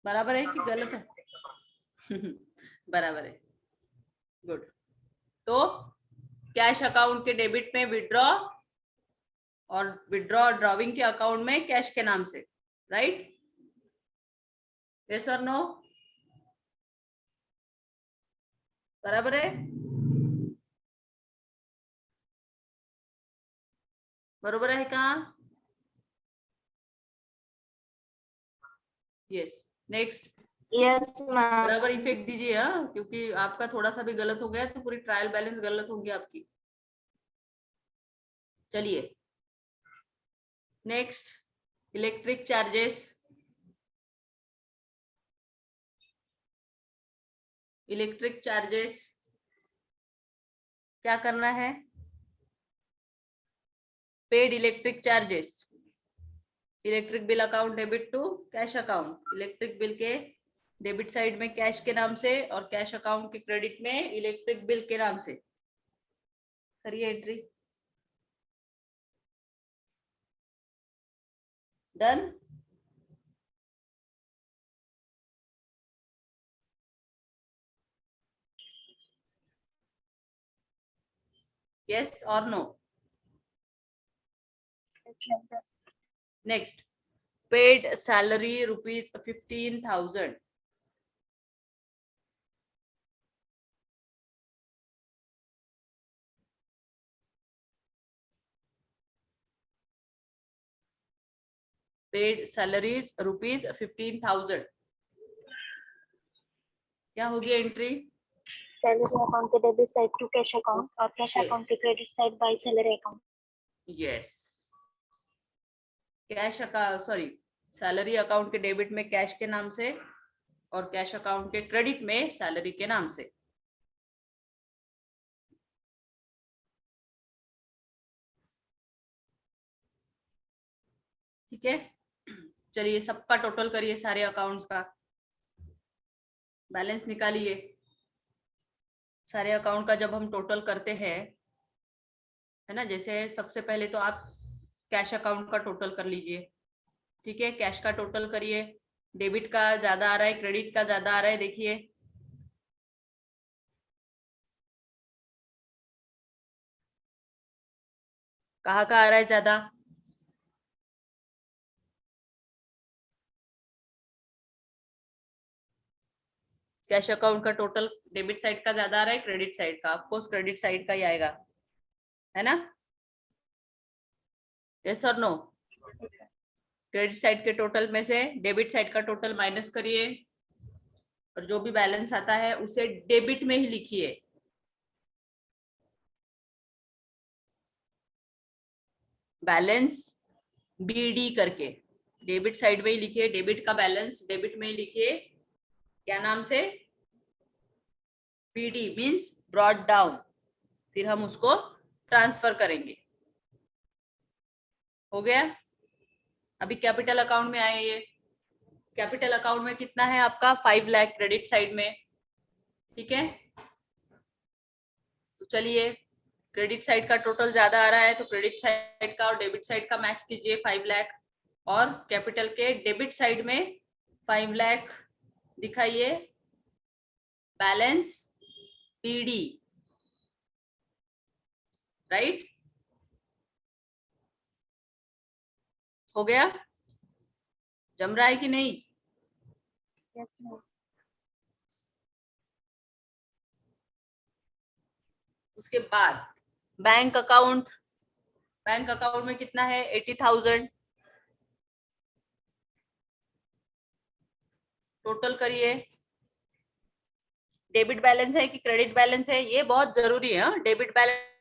बराबर है कि गलत है? बराबर है, गुड। तो कैश अकाउंट के डेबिट में विड्रॉ और विड्रॉ ड्रॉविंग के अकाउंट में कैश के नाम से, राइट? यस और नो? बराबर है? बरोबर है कहाँ? यस। Next, Yes, ma'am. बराबर इफेक्ट दीजिए, हाँ, क्योंकि आपका थोड़ा सा भी गलत हो गया तो पूरी ट्रायल बैलेंस गलत होगी आपकी। चलिए next, electric charges, electric charges क्या करना है? Paid electric charges, electric bill account debit to cash account, electric bill के डेबिट साइड में कैश के नाम से और कैश अकाउंट के क्रेडिट में इलेक्ट्रिक बिल के नाम से। करिए एंट्री। डन? यस और no? Next, paid salary ₹15,000, paid salaries ₹15,000। क्या होगी एंट्री? Salary account के debit side to cash account और cash Yes. account के credit side by salary account. Yes, cash account, sorry, salary account के debit में cash के नाम से और कैश अकाउंट के क्रेडिट में सैलरी के नाम से। ठीक है, चलिए सबका टोटल करिए, सारे अकाउंट्स का बैलेंस निकालिए। सारे अकाउंट का जब हम टोटल करते हैं, है ना, जैसे सबसे पहले तो आप कैश अकाउंट का टोटल कर लीजिए। ठीक है, कैश का टोटल करिए। डेबिट का ज्यादा आ रहा है, क्रेडिट का ज्यादा आ रहा है, देखिए। कहाँ का आ रहा है ज्यादा? कैश अकाउंट का टोटल डेबिट साइड का ज्यादा आ रहा है, क्रेडिट साइड का? ऑफकोर्स क्रेडिट साइड का ही आएगा, है ना? यस और नो? क्रेडिट साइड के टोटल में से डेबिट साइड का टोटल माइनस करिए, और जो भी बैलेंस आता है उसे डेबिट में ही लिखिए। बैलेंस बीडी करके डेबिट साइड में ही लिखिए, डेबिट का बैलेंस डेबिट में ही लिखिए। क्या नाम से? बीडी मीन्स ब्रॉट डाउन, फिर हम उसको ट्रांसफर करेंगे। हो गया? अभी कैपिटल अकाउंट में आए। ये कैपिटल अकाउंट में कितना है आपका? 5 लाख क्रेडिट साइड में। ठीक है, तो चलिए क्रेडिट साइड का टोटल ज्यादा आ रहा है तो क्रेडिट साइड का और डेबिट साइड का मैच कीजिए, 5 लाख। और कैपिटल के डेबिट साइड में 5 लाख दिखाइए, बैलेंस बीडी, राइट? हो गया? जम रहा है कि नहीं? Yes, ma'am. उसके बाद बैंक अकाउंट, बैंक अकाउंट में कितना है? 80,000। टोटल करिए। डेबिट बैलेंस है कि क्रेडिट बैलेंस है, ये बहुत जरूरी है। डेबिट बैलेंस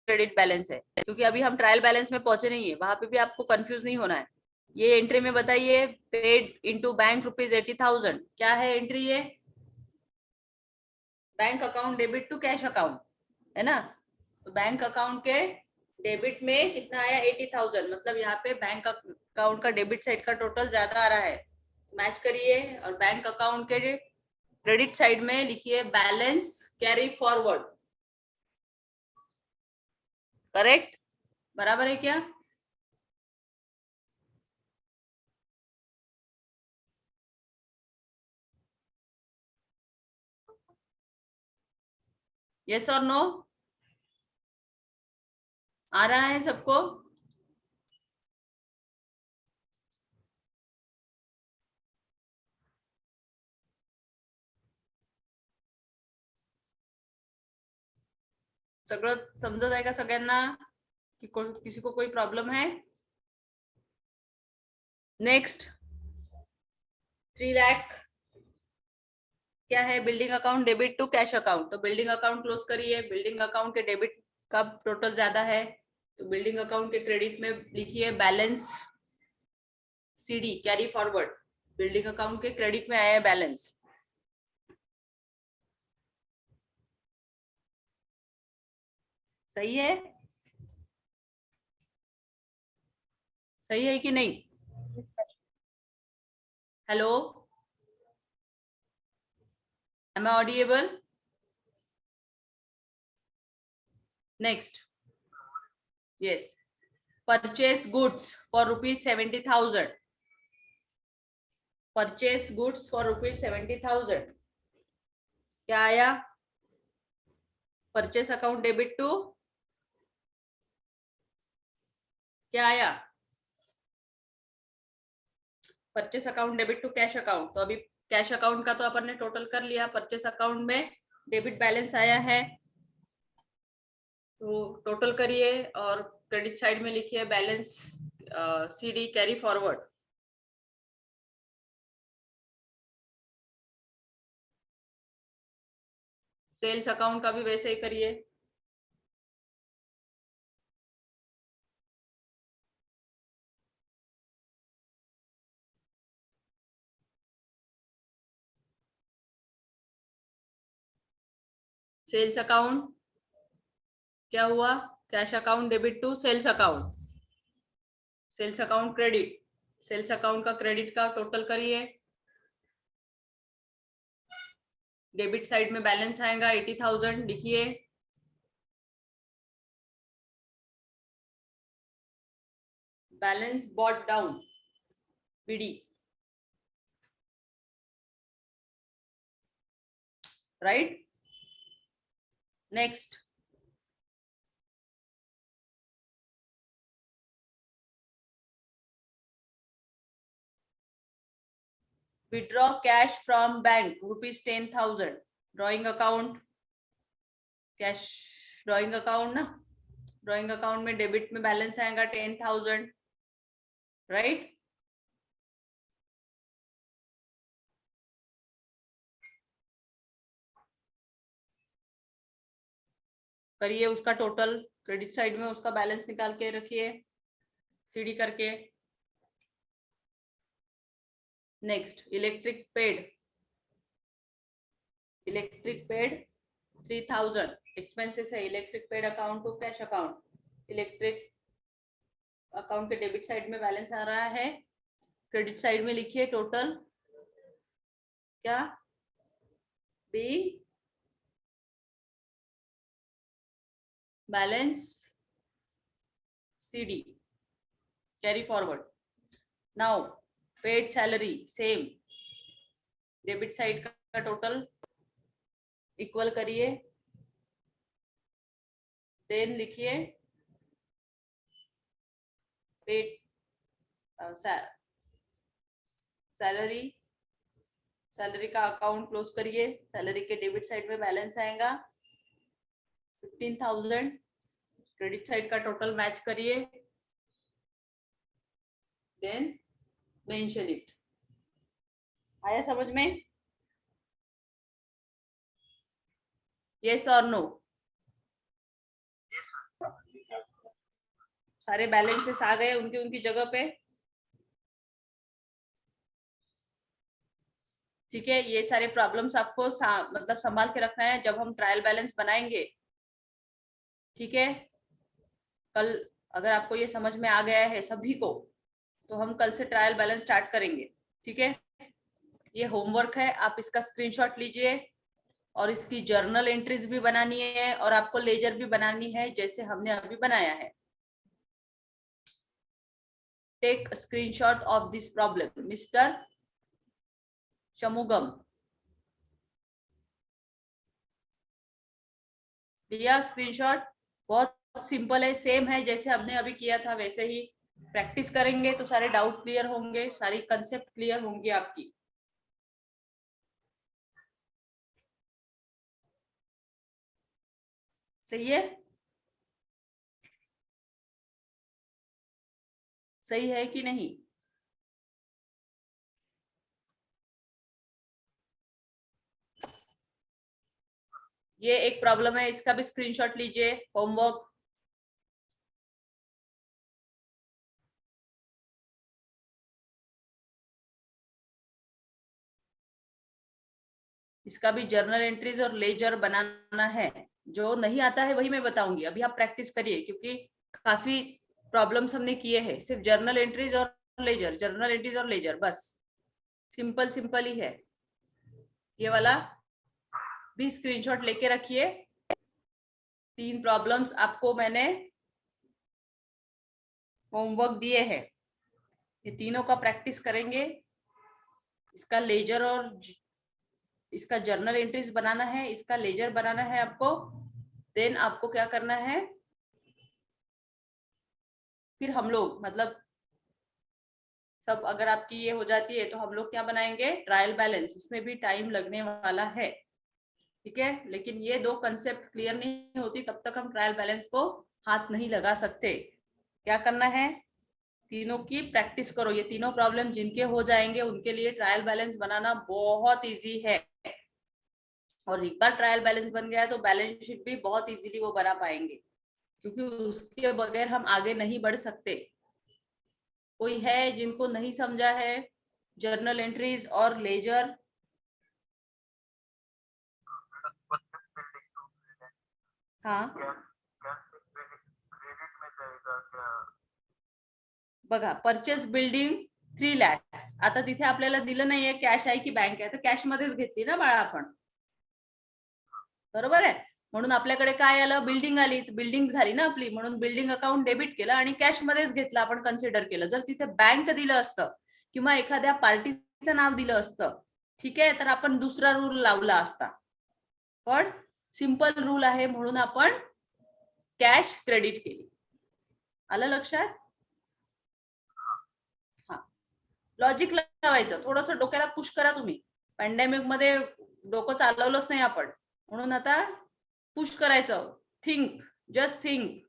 क्रेडिट बैलेंस है, क्योंकि अभी हम ट्रायल बैलेंस में पहुंचे नहीं है, वहां पे भी आपको कंफ्यूज नहीं होना है। ये एंट्री में बताइए, पेड इनटू बैंक रुपीज 80,000, क्या है एंट्री ये? Bank account debit to cash account, है ना? तो बैंक अकाउंट के डेबिट में कितना आया? 80,000। मतलब यहाँ पे बैंक अकाउंट का डेबिट साइड का टोटल ज्यादा आ रहा है, मैच करिए। और बैंक अकाउंट के क्रेडिट साइड में लिखिए बैलेंस कैरी फॉरवर्ड। करेक्ट? बराबर है क्या? यस और नो? आ रहा है सबको? सगळं समजत आहे का सगळ्यांना? कि किसी को कोई प्रॉब्लम है? नेक्स्ट 3 लाख क्या है? Building account debit to cash account. तो बिल्डिंग अकाउंट क्लोज करिए। बिल्डिंग अकाउंट के डेबिट का टोटल ज्यादा है, तो बिल्डिंग अकाउंट के क्रेडिट में लिखिए balance CD carry forward. Building account के क्रेडिट में आया है बैलेंस। सही है? सही है कि नहीं? Hello, am I audible? Next, yes, purchase goods for rupees 70,000। Purchase goods for rupees 70,000 क्या आया? परचेस अकाउंट डेबिट टू क्या आया? Purchase account debit to cash account. तो अभी कैश अकाउंट का तो अपन ने टोटल कर लिया, परचेस अकाउंट में डेबिट बैलेंस आया है, तो टोटल करिए और क्रेडिट साइड में लिखिए balance CD carry forward. Sales account का भी वैसे ही करिए। सेल्स अकाउंट क्या हुआ? Cash account debit to sales account. Sales account credit, sales account का क्रेडिट का टोटल करिए। डेबिट साइड में बैलेंस आएगा 80,000, लिखिए। Balance brought down BD, right. Next, withdraw cash from bank ₹10,000, drawing account, cash drawing account ना, drawing account में debit में balance आएगा 10,000, राइट। करिए उसका टोटल, क्रेडिट साइड में उसका बैलेंस निकाल के रखिए सीडी करके। नेक्स्ट, इलेक्ट्रिक पेड 3,000 एक्सपेंसेस है। Electric paid account to cash account, electric account के डेबिट साइड में बैलेंस आ रहा है, क्रेडिट साइड में लिखिए टोटल क्या, B balance CD, carry forward. Now paid salary same, debit side का टोटल इक्वल करिए, देन लिखिए पेड सैलरी, सैलरी का अकाउंट क्लोज करिए। सैलरी के डेबिट साइड में बैलेंस आएगा 15,000, क्रेडिट साइड का टोटल मैच करिए, देन मेंशन इट। आया समझ में? यस और नो? सारे बैलेंसेस आ गए उनकी उनकी जगह पे, ठीक है। ये सारे प्रॉब्लम्स आपको मतलब संभाल के रखना है जब हम ट्रायल बैलेंस बनाएंगे, ठीक है। कल अगर आपको ये समझ में आ गया है सभी को, तो हम कल से ट्रायल बैलेंस स्टार्ट करेंगे, ठीक है। ये होमवर्क है, आप इसका स्क्रीनशॉट लीजिए और इसकी जर्नल एंट्रीज भी बनानी है और आपको लेजर भी बनानी है जैसे हमने अभी बनाया है। Take screenshot of this problem mister Shanmugam. लिया स्क्रीनशॉट? बहुत सिंपल है, सेम है जैसे हमने अभी किया था वैसे ही प्रैक्टिस करेंगे तो सारे डाउट क्लियर होंगे, सारी कंसेप्ट क्लियर होंगी आपकी। सही है? सही है कि नहीं? ये एक प्रॉब्लम है, इसका भी स्क्रीनशॉट लीजिए, होमवर्क। इसका भी जर्नल एंट्रीज और लेजर बनाना है। जो नहीं आता है वही मैं बताऊंगी, अभी आप प्रैक्टिस करिए क्योंकि काफी प्रॉब्लम्स हमने किए हैं। सिर्फ जर्नल एंट्रीज और लेजर, जर्नल एंट्रीज और लेजर, बस सिंपल सिंपल ही है। ये वाला भी स्क्रीनशॉट लेके रखिए। 3 प्रॉब्लम्स आपको मैंने होमवर्क दिए हैं, ये तीनों का प्रैक्टिस करेंगे। इसका लेजर और इसका जर्नल एंट्रीज बनाना है, इसका लेजर बनाना है आपको। देन आपको क्या करना है, फिर हम लोग मतलब सब अगर आपकी ये हो जाती है तो हम लोग क्या बनाएंगे, ट्रायल बैलेंस। उसमें भी टाइम लगने वाला है, ठीक है। लेकिन ये 2 कंसेप्ट क्लियर नहीं होती तब तक हम ट्रायल बैलेंस को हाथ नहीं लगा सकते। क्या करना है, तीनों की प्रैक्टिस करो। ये तीनों प्रॉब्लम जिनके हो जाएंगे उनके लिए ट्रायल बैलेंस बनाना बहुत इजी है। और एक बार ट्रायल बैलेंस बन गया है तो बैलेंस शीट भी बहुत इजीली वो बना पाएंगे, क्योंकि उसके बगैर हम आगे नहीं बढ़ सकते। कोई है जिनको नहीं समझा है जर्नल एंट्रीज और लेजर? हाँ, क्रेडिट में जाएगा क्या? बघा परचेस बिल्डिंग 3 lakhs. आता तिथे आपल्याला दिलं नाहीये कॅश आहे की बँक आहे, तर कॅश मध्येच घेतली ना बाळा आपण, बरोबर आहे. म्हणून आपल्याकडे काय आलं, बिल्डिंग आली, बिल्डिंग झाली ना आपली, म्हणून बिल्डिंग अकाउंट डेबिट केलं आणि कॅश मध्येच घेतलं आपण, कन्सिडर केलं. जर तिथे बँक दिलं असतं किंवा एखाद्या पार्टीचं नाव दिलं असतं, ठीक आहे, तर आपण दुसरा रूल लावला असता. पण सिंपल रूल आहे म्हणून आपण कॅश क्रेडिट केली. आलं लक्षात? हा, लॉजिक लावायचं, थोडस डोक्याला पुश करा तुम्ही. पॅन्डेमिक मध्ये डोकं चालवलंच नाही आपण, म्हणून आता पुश करायचं. Think, just think.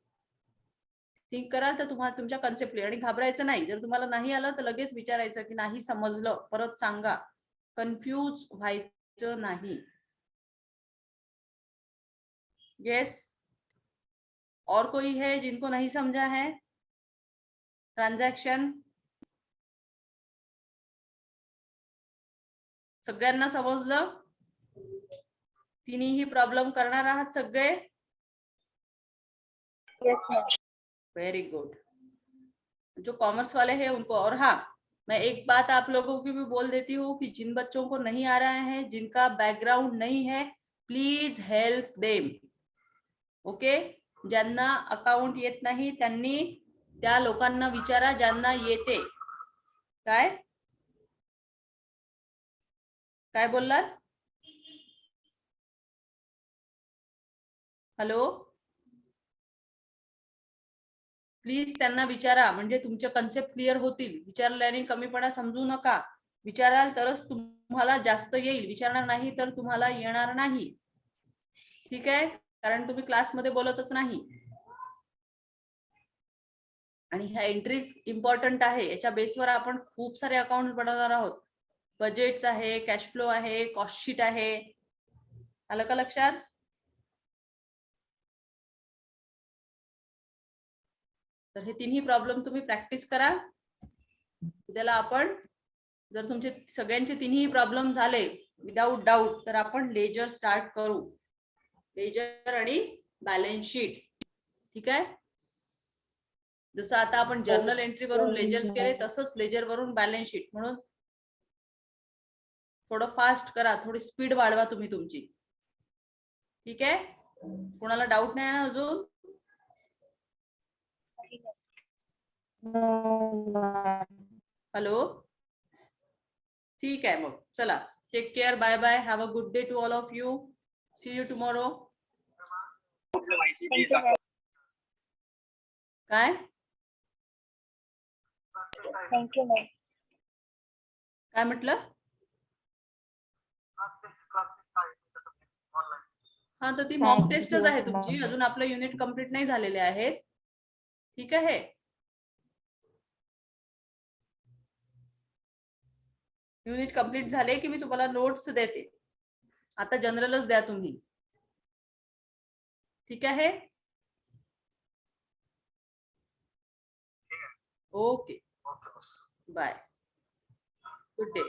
थिंक कराल तर तुम्हाला तुमच्या कन्सेप्ट, आणि घाबरायचं नाही. जर तुम्हाला नाही आलं तर लगेच विचारायचं की नाही समजलं, परत सांगा. कन्फ्यूज व्हायचं नाही. यस, और कोई है जिनको नहीं समझा है ट्रांजैक्शन? सगळ्यांना समजलं? तिन्ही प्रॉब्लेम करणार आहात सगळे? Yes, ma'am. Very good. जो कॉमर्स वाले हैं उनको, और हाँ मैं एक बात आप लोगों की भी बोल देती हूँ कि जिन बच्चों को नहीं आ रहा है, जिनका बैकग्राउंड नहीं है, प्लीज हेल्प देम. ओके, ज्यांना अकाउंट येत नाही त्यांनी त्या लोकांना विचारा ज्यांना येते. काय काय बोललात? हॅलो, प्लीज त्यांना विचारा, म्हणजे तुमचे कन्सेप्ट क्लिअर होतील. विचारल्याने कमीपणा समजू नका. विचाराल तरच तुम्हाला जास्त येईल, विचारणार नाही तर तुम्हाला येणार नाही. ठीक आहे, कारण तुम्ही क्लासमध्ये बोलतच नाही. आणि ह्या एंट्रीज इम्पॉर्टंट आहे, याच्या बेसवर आपण खूप सारे अकाउंट बनवणार आहोत. बजेट्स आहे, कॅश फ्लो आहे, कॉस्ट शीट आहे. आलं का लक्षात? तर हे तिन्ही प्रॉब्लेम तुम्ही प्रॅक्टिस करा. उद्याला आपण, जर तुमचे सगळ्यांचे तिन्ही प्रॉब्लेम झाले विदाउट डाऊट, तर आपण लेजर स्टार्ट करू. लेजर आणि बॅलन्स शीट. ठीक आहे, जसं आता आपण जर्नल एंट्री वरून लेजर्स केले, तसंच लेजर वरून बॅलन्स शीट. म्हणून थोडं फास्ट करा, थोडी स्पीड वाढवा तुम्ही तुमची. ठीक आहे, कोणाला डाऊट नाही ना अजून? हॅलो, ठीक आहे मग चला, take care, bye bye, have a good day to all of you. See you tomorrow. Thank you, ma'am. काय Thank you, ma'am. काय म्हटलं? हा, तर ती मॉक टेस्टच आहे तुमची, अजून आपलं युनिट कम्प्लीट नाही झालेले आहेत. ठीक आहे, युनिट कम्प्लीट झाले की मी तुम्हाला नोट्स देते. आता जनरलच द्या तुम्ही. ठीक आहे, ओके, बाय, गुड डे.